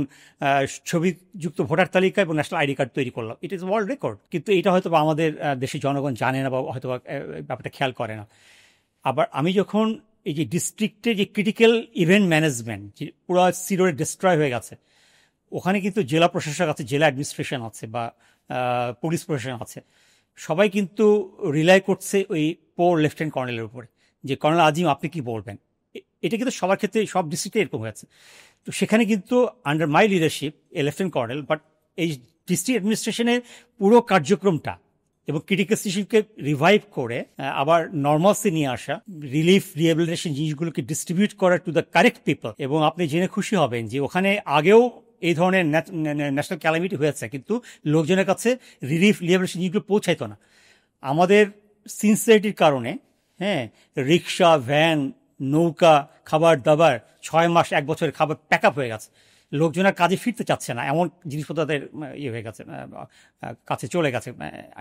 Speaker 1: ছবিযুক্ত ভোটার তালিকা এবং ন্যাশনাল আইডি কার্ড তৈরি করলাম। ইট ইজ ওয়ার্ল্ড রেকর্ড, কিন্তু এটা হয়তো আমাদের দেশের জনগণ জানে না বা হয়তো ব্যাপারটা খেয়াল করে না। আবার আমি যখন এই যে ডিস্ট্রিক্টের যে ক্রিটিক্যাল ইভেন্ট ম্যানেজমেন্ট, যে পুরো সিডোরে ডিস্ট্রয় হয়ে গেছে, ওখানে কিন্তু জেলা প্রশাসক আছে, জেলা অ্যাডমিনিস্ট্রেশন আছে বা পুলিশ প্রশাসন আছে, সবাই কিন্তু রিলাই করছে ওই পোর লেফটেন্যান্ট কর্নেলের উপরে, যে কর্নেল আজিম আপনি কি বলবেন। এটা কিন্তু সবার ক্ষেত্রে সব ডিস্ট্রিক্টে এরকম হয়েছে। তো সেখানে কিন্তু under my leadership A lieutenant colonel, but এই ডিস্ট্রিক্ট অ্যাডমিনিস্ট্রেশনের পুরো কার্যক্রমটা এবং ক্রিটিক্যাল সিচুয়েশনকে রিভাইভ করে আবার নর্মালসি নিয়ে আসা, রিলিফ রিহ্যাবিলিটেশন জিনিসগুলোকে ডিস্ট্রিবিউট করা টু দ্য কারেক্ট পিপল। এবং আপনি জেনে খুশি হবেন যে ওখানে আগেও এই ধরনের ন্যাশনাল ক্যালামিটি হয়েছে, কিন্তু লোকজনের কাছে রিলিফ রিহ্যাবিলিটেশন জিনিসগুলো পৌঁছাইতো না। আমাদের সিনসিয়ারিটির কারণে, হ্যাঁ, রিক্সা, ভ্যান, নৌকা, খাবার দাবার 6 মাস 1 বছরের খাবার প্যাক আপ হয়ে গেছে। লোকজনের কাজে ফিরতে চাচ্ছে না, এমন জিনিসপত্র তাদের হয়ে গেছে, কাছে চলে গেছে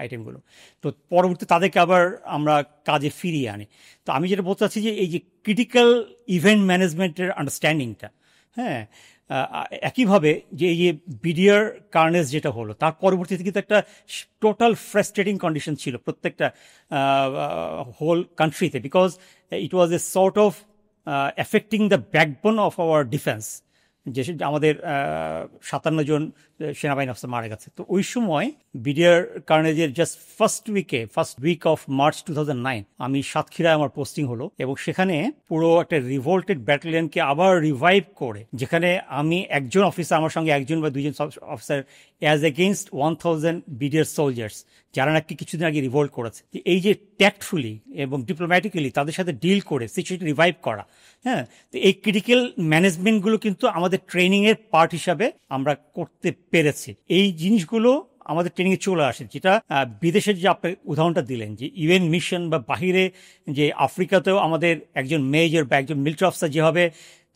Speaker 1: আইটেমগুলো। তো পরবর্তী তাদেরকে আবার আমরা কাজে ফিরিয়ে আনি। তো আমি যেটা বলতে চাচ্ছি যে এই যে ক্রিটিক্যাল ইভেন্ট ম্যানেজমেন্টের আন্ডারস্ট্যান্ডিংটা, হ্যাঁ, একইভাবে যে এই যে বিডিআর কার্নেজ যেটা হলো, তার পরবর্তীতে কিন্তু একটা টোটাল ফ্রাস্ট্রেটিং কন্ডিশন ছিল প্রত্যেকটা হোল কান্ট্রিতে, because it was A sort of affecting the backbone of our defence. যে আমাদের 57 জন সেনাবাহিনী অফিসার মারা গেছে। তো ওই সময় ব্রিগেডিয়ার কার্নেজের just first week of March 2009 আমি সাতক্ষীরায় আমার পোস্টিং হলো, এবং সেখানে পুরো একটা রিভোল্টেড ব্যাটালিয়নকে আবার রিভাইভ করে, যেখানে আমি একজন অফিসার, আমার সঙ্গে একজন বা দুইজন officer, as against 1000 brigadier soldiers, যারা নাকি কিছুদিন আগে রিভোল্ট করেছে। এই যে ট্যাক্টফুলি এবং ডিপ্লোম্যাটিক্যালি তাদের সাথে ডিল করে সিচুয়েশন রিভাইভ করা, হ্যাঁ, তো এই ক্রিটিক্যাল ম্যানেজমেন্টগুলো কিন্তু আমাদের ট্রেনিংয়ের পার্ট হিসাবে আমরা করতে পেরেছি। এই জিনিসগুলো আমাদের ট্রেনিংয়ে চলে আসে, যেটা বিদেশের যে আপনি উদাহরণটা দিলেন, যে ইউএন মিশন বা বাহিরে, যে আফ্রিকাতেও আমাদের একজন মেজর বা একজন মিলিটারি অফিসার যেভাবে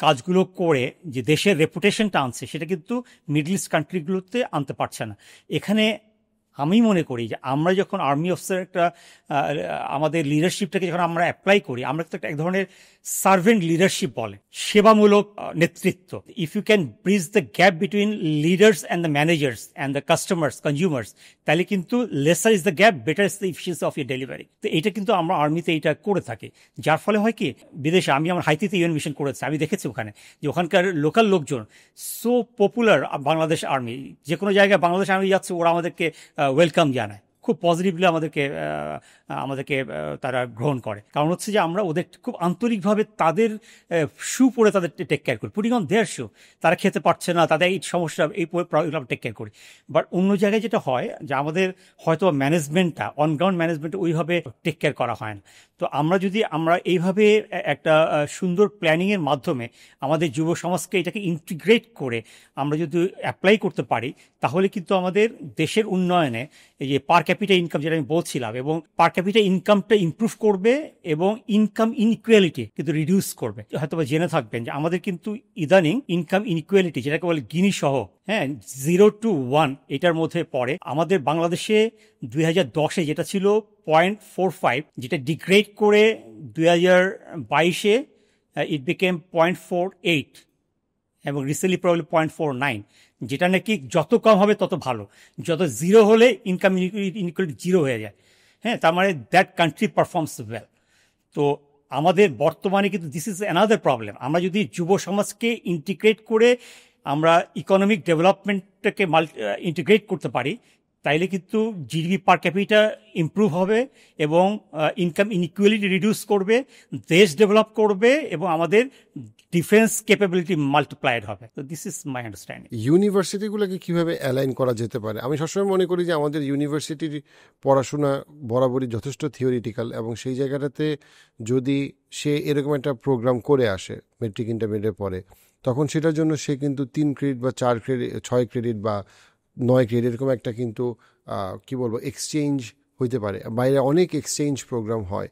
Speaker 1: কাজগুলো করে যে দেশের রেপুটেশনটা আনছে, সেটা কিন্তু মিডল ইস্ট কান্ট্রিগুলোতে আনতে পারছে না। এখানে আমি মনে করি যে আমরা যখন আর্মি অফিসার একটা আমাদের লিডারশিপটাকে যখন আমরা অ্যাপ্লাই করি, আমরা তো এক ধরনের সার্ভেন্ট লিডারশিপ বলে, সেবামূলক নেতৃত্ব। If you can bridge the gap between leaders and the managers and the customers, consumers, তাহলে কিন্তু lesser is the gap, better is the efficiency of your delivery. তো এটা কিন্তু আমরা আর্মিতে এটা করে থাকি, যার ফলে হয় কি, বিদেশে আমি আমার হাইতিতে ইউএন মিশন করেছি, আমি দেখেছি ওখানে যে ওখানকার লোকাল লোকজন সো পপুলার, বাংলাদেশ আর্মি, যে কোনো জায়গায় বাংলাদেশ আর্মি যাচ্ছে, ওরা আমাদেরকে ওয়েলকাম জানায়, খুব পজিটিভলি আমাদেরকে তারা গ্রহণ করে। কারণ হচ্ছে যে আমরা ওদের খুব আন্তরিকভাবে তাদের শু পরে তাদের টেক কেয়ার করি, পুটিং অন দেয়ার শু। তারা খেতে পারছে না, তাদের এই সমস্যা, এই টেক কেয়ার করি। বাট অন্য জায়গায় যেটা হয় যে আমাদের হয়তো ম্যানেজমেন্টটা, অনগ্রাউন্ড ম্যানেজমেন্টটা ওইভাবে টেক কেয়ার করা হয় না। তো আমরা এইভাবে একটা সুন্দর প্ল্যানিংয়ের মাধ্যমে আমাদের যুব সমাজকে এটাকে ইন্টিগ্রেট করে আমরা যদি অ্যাপ্লাই করতে পারি, তাহলে কিন্তু আমাদের দেশের উন্নয়নে এই যে পার ক্যাপিটা ইনকাম, যেটা আমি বলছিলাম, এবং পার ক্যাপিটা ইনকামটা ইমপ্রুভ করবে এবং ইনকাম ইনইকুয়ালিটি কিন্তু রিডিউস করবে। হয়তো বা জেনে থাকবেন যে আমাদের কিন্তু ইদানিং ইনকাম ইনইকুয়ালিটি, যেটাকে বলে গিনি সহ, হ্যাঁ, 0 to 1 এটার মধ্যে পড়ে। আমাদের বাংলাদেশে 2010-এ যেটা ছিল 0.45, যেটা ডিগ্রেড করে 2022-এ ইট বিকেম 0.48, এবং রিসেন্টলি প্রবলি 0.49, যেটা নাকি যত কম হবে তত ভালো। যত জিরো হলে ইনকাম ইনইকুয়ালিটি জিরো হয়ে যায়, হ্যাঁ, তার মানে দ্যাট কান্ট্রি পারফর্মস ওয়েল। তো আমাদের বর্তমানে কিন্তু দিস ইজ অ্যানাদার প্রবলেম। আমরা যদি যুব সমাজকে ইন্টিগ্রেট করে আমরা ইকোনমিক ডেভেলপমেন্টটাকে ইন্টিগ্রেট করতে পারি, তাইলে কিন্তু জিডিপি পার ক্যাপিটা ইমপ্রুভ হবে এবং ইনকাম ইনইকুয়ালিটি রিডিউস করবে, দেশ ডেভেলপ করবে, এবং আমাদের ডিফেন্স ক্যাপাবিলিটি মাল্টিপ্লাইড হবে। তো দিস ইজ মাই আন্ডারস্ট্যান্ডিং।
Speaker 2: ইউনিভার্সিটিগুলোকে কিভাবে অ্যালাইন করা যেতে পারে? আমি সবসময় মনে করি যে আমাদের ইউনিভার্সিটির পড়াশোনা বরাবরই যথেষ্ট থিওরিটিক্যাল, এবং সেই জায়গাটাতে যদি সে এরকম একটা প্রোগ্রাম করে আসে মেট্রিক ইন্টারমিডিয়েট পরে, তখন সেটার জন্য সে কিন্তু 3 ক্রেডিট বা 4 ক্রেডিট, 6 ক্রেডিট বা 9 ক্রেডিট, এরকম একটা কিন্তু কি বলবো, এক্সচেঞ্জ হইতে পারে। বাইরে অনেক এক্সচেঞ্জ প্রোগ্রাম হয়।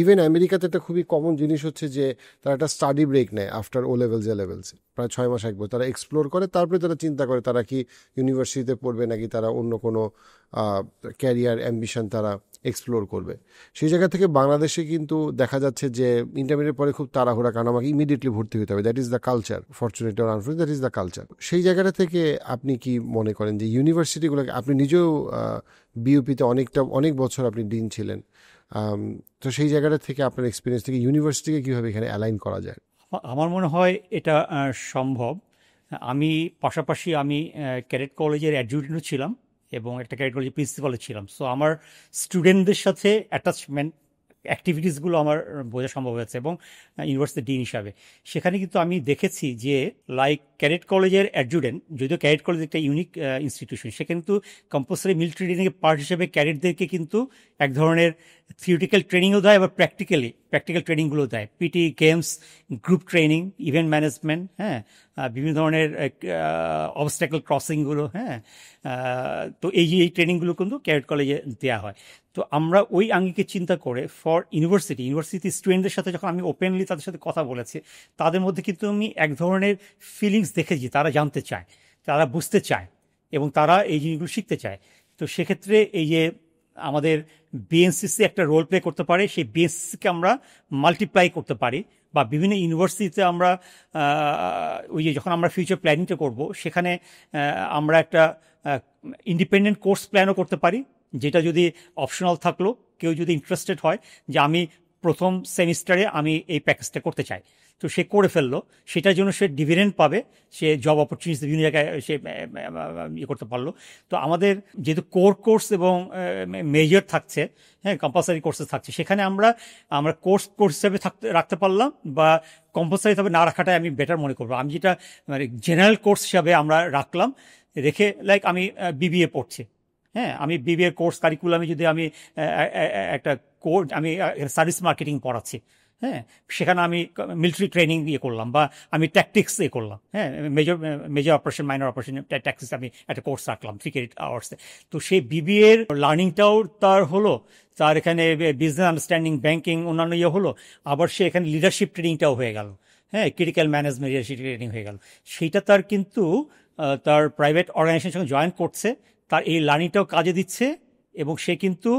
Speaker 2: ইভেন আমেরিকাতে একটা খুবই কমন জিনিস হচ্ছে যে তারা একটা স্টাডি ব্রেক নেয় আফটার ও লেভেলস, প্রায় 6 মাস 1 বছর তারা এক্সপ্লোর করে, তারপরে তারা চিন্তা করে তারা কি ইউনিভার্সিটিতে পড়বে নাকি তারা অন্য কোনো ক্যারিয়ার অ্যাম্বিশন তারা এক্সপ্লোর করবে। সেই জায়গা থেকে বাংলাদেশে কিন্তু দেখা যাচ্ছে যে ইন্টারমিডিয়েট পরে খুব তাড়াহুড়া, কারণ আমাকে ইমিডিয়েটলি ভর্তি হতে হবে, that is the culture, fortunately or unfortunately that is the culture. সেই জায়গাটা থেকে আপনি কি মনে করেন যে ইউনিভার্সিটিগুলোকে, আপনি নিজেও বিইউপিতে অনেক বছর আপনি ডিন ছিলেন, তো সেই জায়গাটা থেকে আপনার এক্সপিরিয়েন্স থেকে ইউনিভার্সিটিকে কীভাবে এখানে অ্যালাইন করা যায়?
Speaker 1: আমার মনে হয় এটা সম্ভব। আমি পাশাপাশি ক্যাডেট কলেজের অ্যাডজুটেন্টও ছিলাম এবং একটা ক্যাডেট কলেজের প্রিন্সিপালও ছিলাম। সো আমার স্টুডেন্টদের সাথে অ্যাটাচমেন্ট অ্যাক্টিভিটিসগুলো আমার বোঝা সম্ভব হয়েছে, এবং ইউনিভার্সিটি ডিন হিসাবে সেখানে কিন্তু আমি দেখেছি যে লাইক ক্যাডেট কলেজের অ্যাডজুটেন্ট, যদিও ক্যাডেট কলেজ একটা ইউনিক ইনস্টিটিউশন, সে কিন্তু কম্পালসারি মিলিটারি ট্রেনিংয়ের পার্ট হিসেবে ক্যাডেটদেরকে কিন্তু এক ধরনের থিওরিটিক্যাল ট্রেনিংও দেয়, আবার প্র্যাকটিক্যাল ট্রেনিংগুলো দেয়, PT, games, group training, event management, হ্যাঁ, বিভিন্ন ধরনের অবস্ট্যাকল ক্রসিংগুলো, হ্যাঁ। তো এই ট্রেনিংগুলো কিন্তু ক্যাডেট কলেজে দেওয়া হয়। তো আমরা ওই আঙ্গিকে চিন্তা করে ফর ইউনিভার্সিটি স্টুডেন্টদের সাথে যখন আমি ওপেনলি তাদের সাথে কথা বলেছি, তাদের মধ্যে কিন্তু আমি এক ধরনের ফিলিংস দেখেছি, তারা জানতে চায়, তারা বুঝতে চায়, এবং তারা এই জিনিসগুলো শিখতে চায়। তো সেক্ষেত্রে এই যে আমাদের বিএনসিসি একটা রোল প্লে করতে পারে, সেই বিএনসিসিকে আমরা মাল্টিপ্লাই করতে পারি, বা বিভিন্ন ইউনিভার্সিটিতে আমরা ওই যে যখন আমরা ফিউচার প্ল্যানিংটা করব, সেখানে আমরা একটা ইন্ডিপেন্ডেন্ট কোর্স প্ল্যানও করতে পারি, যেটা যদি অপশনাল থাকলো, কেউ যদি ইন্টারেস্টেড হয় যে আমি প্রথম সেমিস্টারে আমি এই প্যাকেজটা করতে চাই, তো সে করে ফেললো, সেটার জন্য সে ডিভিডেন্ড পাবে, সে জব অপরচুনিটি বিভিন্ন জায়গায় সে ইয়ে করতে পারলো। তো আমাদের যেহেতু কোর্স এবং মেজর থাকছে, হ্যাঁ কম্পালসারি কোর্সেস থাকছে, সেখানে আমরা কোর্স হিসাবে রাখতে পারলাম, বা কম্পালসারি হিসাবে না রাখাটাই আমি বেটার মনে করবো। আমি যেটা মানে জেনারেল কোর্স হিসাবে আমরা রাখলাম, রেখে লাইক আমি বিবিএ পড়ছি, হ্যাঁ আমি বিবিএ কোর্স কারিকুলামে যদি আমি একটা কোর্স আমি সার্ভিস মার্কেটিং পড়াচ্ছি, হ্যাঁ সেখানে আমি মিলিটারি ট্রেনিং ইয়ে করলাম, বা আমি ট্যাকটিক্স ইয়ে করলাম, হ্যাঁ major operation minor operation tactics আমি একটা কোর্স রাখলাম 3 ক্রেডিট আওয়ার্সে। তো সেই বিবিএর লার্নিংটাও তার হলো, তার এখানে বিজনেস আন্ডারস্ট্যান্ডিং ব্যাংকিং অন্যান্য ইয়ে হলো, আবার সে এখানে লিডারশিপ ট্রেনিংটাও হয়ে গেল, হ্যাঁ ক্রিটিক্যাল ম্যানেজমেন্ট লিডারশিপ ট্রেনিং হয়ে গেল। সেইটা তার কিন্তু তার প্রাইভেট অর্গানাইজেশনের সঙ্গে জয়েন করছে, তার এই লার্নিংটাও কাজে দিচ্ছে, এবং সে কিন্তু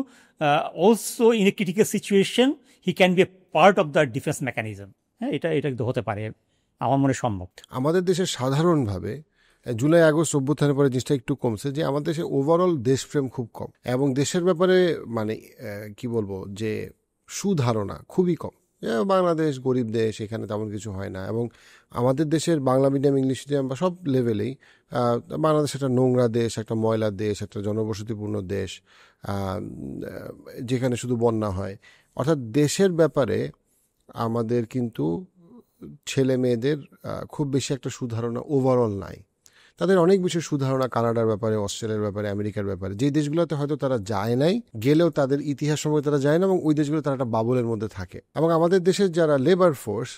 Speaker 1: also in a critical situation he can be a part of the defence mechanism. হ্যাঁ এটা কিন্তু হতে পারে, আমার মনে সম্ভব।
Speaker 2: আমাদের দেশে সাধারণভাবে জুলাই আগস্ট অভ্যুত্থানের পরে জিনিসটা একটু কমছে, যে আমাদের দেশে ওভারঅল দেশপ্রেম খুব কম, এবং দেশের ব্যাপারে মানে কি বলবো যে সুধারণা খুবই কম। বাংলাদেশ গরিব দেশ, এখানে তেমন কিছু হয় না, এবং আমাদের দেশের বাংলা মিডিয়াম ইংলিশ মিডিয়াম বা সব লেভেলেই বাংলাদেশ একটা নোংরা দেশ, একটা ময়লা দেশ, একটা জনবসতিপূর্ণ দেশ, যেখানে শুধু বন্যা হয়। অর্থাৎ দেশের ব্যাপারে আমাদের কিন্তু ছেলে মেয়েদের খুব বেশি একটা সুধারণা ওভারঅল নাই। তাদের অনেক বেশি সুধারণা কানাডার ব্যাপারে, অস্ট্রেলিয়ার ব্যাপারে, আমেরিকার ব্যাপারে, যে দেশগুলোতে হয়তো তারা যায় নাই, গেলেও তাদের ইতিহাস সম্পর্কে তারা যায় না, এবং ওই দেশগুলো তারা একটা বাবলের মধ্যে থাকে। এবং আমাদের দেশের যারা লেবার ফোর্স,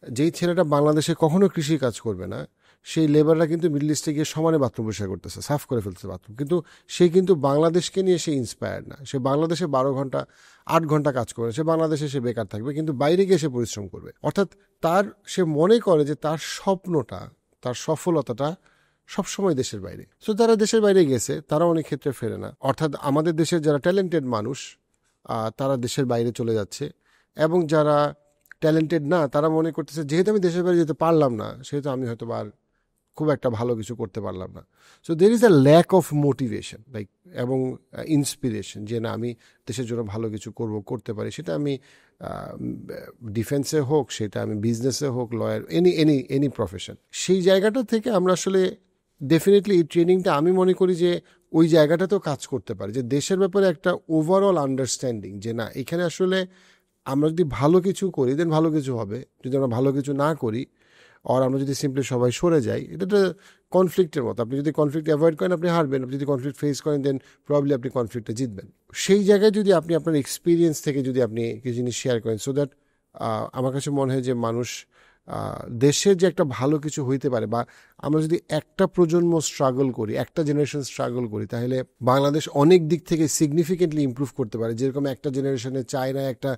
Speaker 2: যেই ছেলেটা বাংলাদেশে কখনো কৃষি কাজ করবে না, সেই লেবাররা কিন্তু মিডল ইস্টে গিয়ে সমানে বাথরুম পরিষ্কার করতেছে, সাফ করে ফেলতেছে বাথরুম, কিন্তু সে কিন্তু বাংলাদেশকে নিয়ে সে ইন্সপায়ার্ড না। সে বাংলাদেশে 12 ঘন্টা 8 ঘন্টা কাজ করবে, সে বাংলাদেশে সে বেকার থাকবে, কিন্তু বাইরে গিয়ে সে পরিশ্রম করবে। অর্থাৎ সে মনে করে যে তার স্বপ্নটা, তার সফলতাটা সবসময় দেশের বাইরে। তো তারা দেশের বাইরে গেছে, তারা অনেক ক্ষেত্রে ফেরে না। অর্থাৎ আমাদের দেশের যারা ট্যালেন্টেড মানুষ, তারা দেশের বাইরে চলে যাচ্ছে, এবং যারা ট্যালেন্টেড না, তারা মনে করতেছে যেহেতু আমি দেশের বাইরে যেতে পারলাম না, সেহেতু আমি হয়তো আর খুব একটা ভালো কিছু করতে পারলাম না। So there is a lack of motivation এবং ইন্সপিরেশন, যে না আমি দেশের জন্য ভালো কিছু করতে পারি। সেটা আমি ডিফেন্সে হোক, সেটা আমি বিজনেসে হোক, লয়ার, এনি প্রফেশন। সেই জায়গাটা থেকে আমরা আসলে ডেফিনেটলি এই ট্রেনিংটা আমি মনে করি যে ওই জায়গাটাতেও কাজ করতে পারে, যে দেশের ব্যাপারে একটা ওভারঅল আন্ডারস্ট্যান্ডিং, যে না এখানে আসলে আমরা যদি ভালো কিছু করি দেন ভালো কিছু হবে, যদি আমরা ভালো কিছু না করি আর আমরা যদি সিম্পলি সবাই সরে যাই, এটা একটা কনফ্লিক্টের মতো। আপনি যদি কনফ্লিক্ট অ্যাভয়েড করেন আপনি হারবেন, আপনি যদি কনফ্লিক্ট ফেস করেন দেন প্রবাবলি আপনি কনফ্লিক্টে জিতবেন। সেই জায়গায় যদি আপনি আপনার এক্সপিরিয়েন্স থেকে যদি আপনি কিছু জিনিস শেয়ার করেন, সো দ্যাট আমার কাছে মনে হয় যে মানুষ দেশের যে একটা ভালো কিছু হইতে পারে, বা আমরা যদি একটা প্রজন্ম স্ট্রাগল করি, একটা জেনারেশন স্ট্রাগল করি, তাহলে বাংলাদেশ অনেক দিক থেকে সিগনিফিকেন্টলি ইমপ্রুভ করতে পারে। যেরকম একটা জেনারেশনে চায়নায় একটা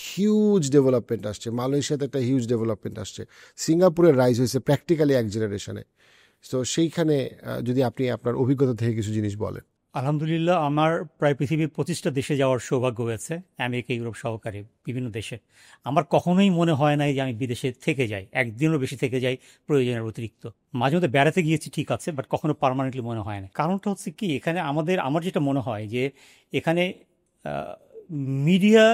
Speaker 2: হিউজ ডেভেলপমেন্ট আসছে, মালয়েশিয়াতে একটা হিউজ ডেভেলপমেন্ট আসছে, সিঙ্গাপুরের রাইজ হয়েছে প্র্যাকটিক্যালি এক জেনারেশনে। তো সেইখানে যদি আপনি আপনার অভিজ্ঞতা থেকে কিছু জিনিস বলেন।
Speaker 1: আলহামদুলিল্লাহ, আমার প্রায় পৃথিবীর 25টা দেশে যাওয়ার সৌভাগ্য হয়েছে, আমেরিকা, ইউরোপ সহকারে বিভিন্ন দেশে। আমার কখনোই মনে হয় নাই যে আমি বিদেশে থেকে যাই, একদিনও বেশি থেকে যাই প্রয়োজনের অতিরিক্ত। মাঝে মধ্যে বেড়াতে গিয়েছি ঠিক আছে, বাট কখনো পার্মানেন্টলি মনে হয় না। কারণটা হচ্ছে কি, এখানে আমার যেটা মনে হয় যে এখানে media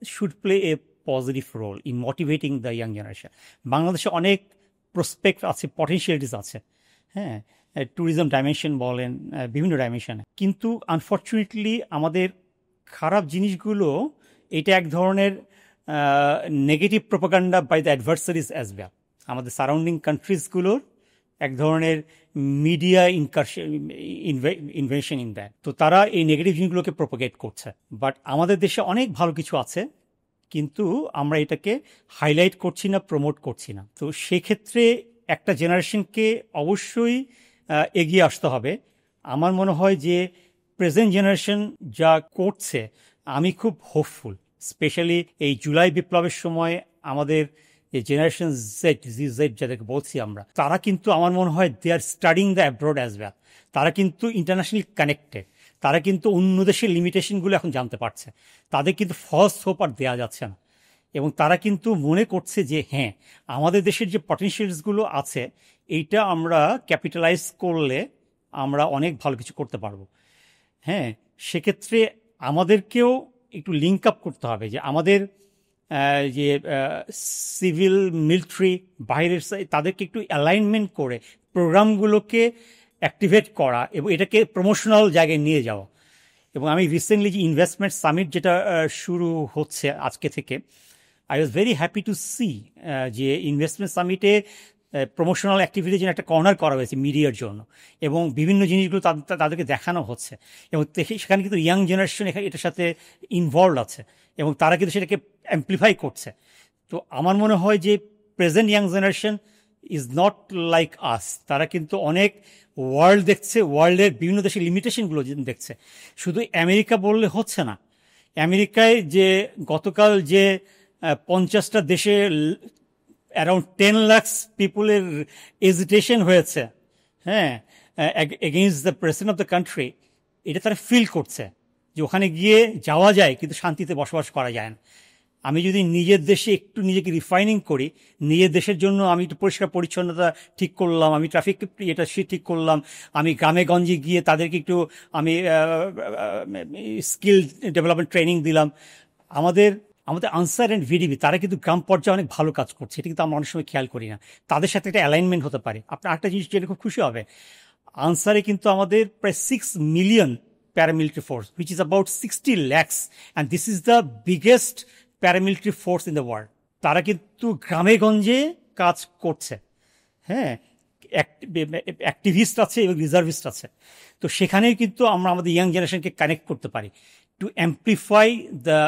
Speaker 1: should play a positive role in motivating the young generation. বাংলাদেশে অনেক প্রসপেক্ট আছে, পটেনশিয়ালিটিস আছে, হ্যাঁ ট্যুরিজম ডাইমেনশন বলেন, বিভিন্ন ডাইমেনশনে। কিন্তু আনফর্চুনেটলি আমাদের খারাপ জিনিসগুলো, এটা এক ধরনের negative propaganda by the adversaries as well. আমাদের সারাউন্ডিং কান্ট্রিজগুলোর এক ধরনের মিডিয়া ইনভেনশন ইন দ্যাট। তো তারা এই নেগেটিভ জিনিসগুলোকে প্রোপাগেট করছে। বাট আমাদের দেশে অনেক ভালো কিছু আছে, কিন্তু আমরা এটাকে হাইলাইট করছি না, প্রমোট করছি না। তো সেক্ষেত্রে একটা জেনারেশনকে অবশ্যই এগিয়ে আসতে হবে। আমার মনে হয় যে প্রেজেন্ট জেনারেশন যা করছে, আমি খুব হোপফুল। স্পেশালি এই জুলাই বিপ্লবের সময় আমাদের যে জেনারেশন জেড যাদেরকে বলছি আমরা, তারা কিন্তু আমার মনে হয় they are studying the abroad as well. তারা কিন্তু ইন্টারন্যাশনালি কানেক্টেড, তারা কিন্তু অন্য দেশের লিমিটেশনগুলো এখন জানতে পারছে। তাদের কিন্তু ফলস হোপ আর দেওয়া যাচ্ছে না, এবং তারা কিন্তু মনে করছে যে হ্যাঁ, আমাদের দেশের যে পটেনশিয়ালসগুলো আছে, এইটা আমরা ক্যাপিটালাইজ করলে আমরা অনেক ভালো কিছু করতে পারবো। হ্যাঁ, সেক্ষেত্রে আমাদেরকেও একটু লিঙ্ক আপ করতে হবে, যে আমাদের যে সিভিল মিলিটারি বাইরের তাদেরকে একটু অ্যালাইনমেন্ট করে প্রোগ্রামগুলোকে অ্যাক্টিভেট করা এবং এটাকে প্রমোশনাল জায়গায় নিয়ে যাওয়া। এবং আমি রিসেন্টলি যে ইনভেস্টমেন্ট সামিট যেটা শুরু হচ্ছে আজকে থেকে, I was very happy to see যে ইনভেস্টমেন্ট সামিটে প্রমোশনাল অ্যাক্টিভিটির জন্য একটা কর্নার করা হয়েছে মিডিয়ার জন্য, এবং বিভিন্ন জিনিসগুলো তাদেরকে দেখানো হচ্ছে, এবং সেখানে কিন্তু ইয়াং জেনারেশন এটার সাথে ইনভলভ আছে এবং তারা কিন্তু সেটাকে অ্যাম্প্লিফাই করছে। তো আমার মনে হয় যে present young generation is not like আস, তারা কিন্তু অনেক ওয়ার্ল্ড দেখছে, ওয়ার্ল্ডের বিভিন্ন দেশের লিমিটেশনগুলো দেখছে। শুধু আমেরিকা বললে হচ্ছে না। আমেরিকায় যে গতকাল যে 50টা দেশে অ্যারাউন্ড 10 লাখ পিপুলের এজিটেশন হয়েছে, হ্যাঁ, against the president of the country, এটা তারা ফিল করছে যে ওখানে গিয়ে যাওয়া যায় কিন্তু শান্তিতে বসবাস করা যায় না। আমি যদি নিজের দেশে একটু নিজেকে রিফাইনিং করি, নিজের দেশের জন্য আমি একটু পরিষ্কার পরিচ্ছন্নতা ঠিক করলাম, আমি ট্রাফিক এটা ঠিক করলাম, আমি গ্রামে গঞ্জে গিয়ে তাদেরকে একটু আমি স্কিল ডেভেলপমেন্ট ট্রেনিং দিলাম। আমাদের আনসার অ্যান্ড ভিডিবি তারা কিন্তু গ্রাম পর্যায়ে অনেক ভালো কাজ করছে, এটা কিন্তু আমরা অনেক সময় খেয়াল করি না। তাদের সাথে একটা অ্যালাইনমেন্ট হতে পারে। আপনার একটা জিনিস যেটা খুব খুশি হবে, আনসারে কিন্তু আমাদের প্রায় 6 million paramilitary force, which is about 60 lakhs, and this is the biggest paramilitary force in the world. তারা কিন্তু গ্রামে গঞ্জে কাজ করছে, হ্যাঁ, অ্যাক্টিভিস্ট আছে এবং রিজার্ভিস্ট আছে। তো সেখানেই কিন্তু আমরা আমাদের ইয়াং জেনারেশনকে কানেক্ট করতে পারি to amplify the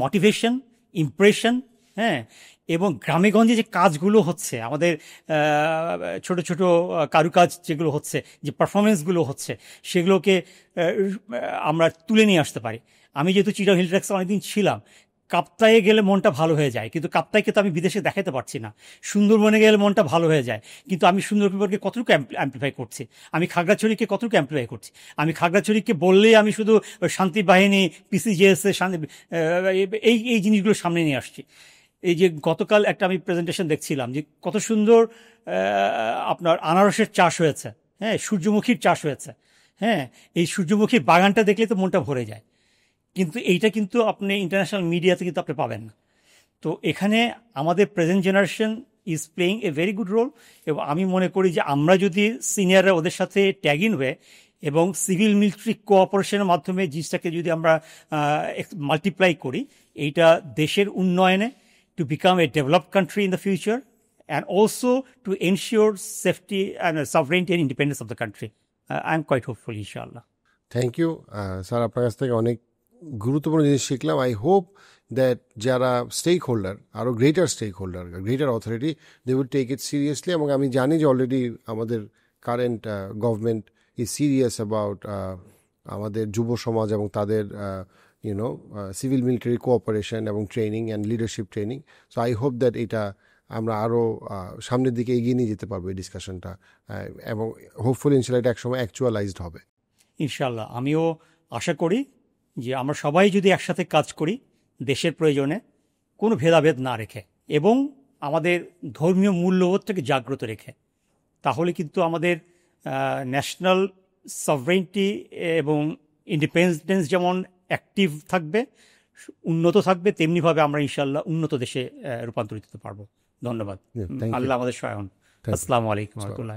Speaker 1: motivation, impression, হ্যাঁ। এবং গ্রামে গঞ্জে যে কাজগুলো হচ্ছে, আমাদের ছোট ছোট কারুকাজ যেগুলো হচ্ছে, যে পারফরমেন্সগুলো হচ্ছে, সেগুলোকে আমরা তুলে নিয়ে আসতে পারি। আমি যেহেতু চিটাগং হিল ট্র্যাক্সে অনেকদিন ছিলাম, কাপ্তায়ে গেলে মনটা ভালো হয়ে যায়, কিন্তু কাপ্তাইকে তো আমি বিদেশে দেখাতে পারছি না। সুন্দরবনে গেলে মনটা ভালো হয়ে যায়, কিন্তু আমি সুন্দরবনকে কতটুকু অ্যাম্প্লিফাই করছি, আমি খাগড়াছড়িকে কতটুকু অ্যাম্প্লিফাই করছি। আমি খাগড়াছড়িকে বললেই আমি শুধু শান্তি বাহিনী, PCGS শান্তি এই জিনিসগুলো সামনে নিয়ে আসছি। এই যে গতকাল একটা আমি প্রেজেন্টেশন দেখছিলাম যে কত সুন্দর আপনার আনারসের চাষ হয়েছে, হ্যাঁ, সূর্যমুখীর চাষ হয়েছে, হ্যাঁ। এই সূর্যমুখীর বাগানটা দেখলে তো মনটা ভরে যায়, কিন্তু এইটা কিন্তু আপনি ইন্টারন্যাশনাল মিডিয়াতে কিন্তু আপনি পাবেন না। তো এখানে আমাদের present generation is playing a very good role, এবং আমি মনে করি যে আমরা যদি সিনিয়ররা ওদের সাথে ট্যাগ ইন হয়ে এবং সিভিল মিলিটারি কোঅপারেশনের মাধ্যমে জিনিসটাকে যদি আমরা মাল্টিপ্লাই করি, এইটা দেশের উন্নয়নে, to become a developed country in the future, and also to ensure safety and sovereignty and independence of the country. I am quite hopeful, ইনশাআল্লাহ।
Speaker 2: থ্যাংক ইউ স্যার, আপনার কাছ থেকে অনেক গুরুত্বপূর্ণ জিনিস শিখলাম। আই হোপ দ্যাট যারা স্টেক হোল্ডার, আরও greater stakeholder, greater authority, they will take it seriously. এবং আমি জানি যে অলরেডি আমাদের current government is serious about আমাদের যুব সমাজ এবং তাদের সিভিল মিলিটারি কোঅপারেশন এবং training and leadership training. So I hope that এটা আমরা আরও সামনের দিকে এগিয়ে নিয়ে যেতে পারবো এই ডিসকাশনটা, এবং হোপফুলি ইনশাল্লাহ এটা একসময় অ্যাকচুয়ালাইজড হবে।
Speaker 1: ইনশাআল্লাহ আমিও আশা করি যে আমরা সবাই যদি একসাথে কাজ করি দেশের প্রয়োজনে, কোনো ভেদাভেদ না রেখে এবং আমাদের ধর্মীয় মূল্যবোধটাকে জাগ্রত রেখে, তাহলে কিন্তু আমাদের ন্যাশনাল সভরেনিটি এবং ইন্ডিপেন্ডেন্স যেমন অ্যাক্টিভ থাকবে, উন্নত থাকবে, তেমনিভাবে আমরা ইনশাআল্লাহ উন্নত দেশে রূপান্তরিত হতে পারবো। ধন্যবাদ।
Speaker 2: Thank you.
Speaker 1: আল্লাহ আমাদের সহায় হন। আসসালামু আলাইকুম ওয়া রাহমাতুল্লাহ।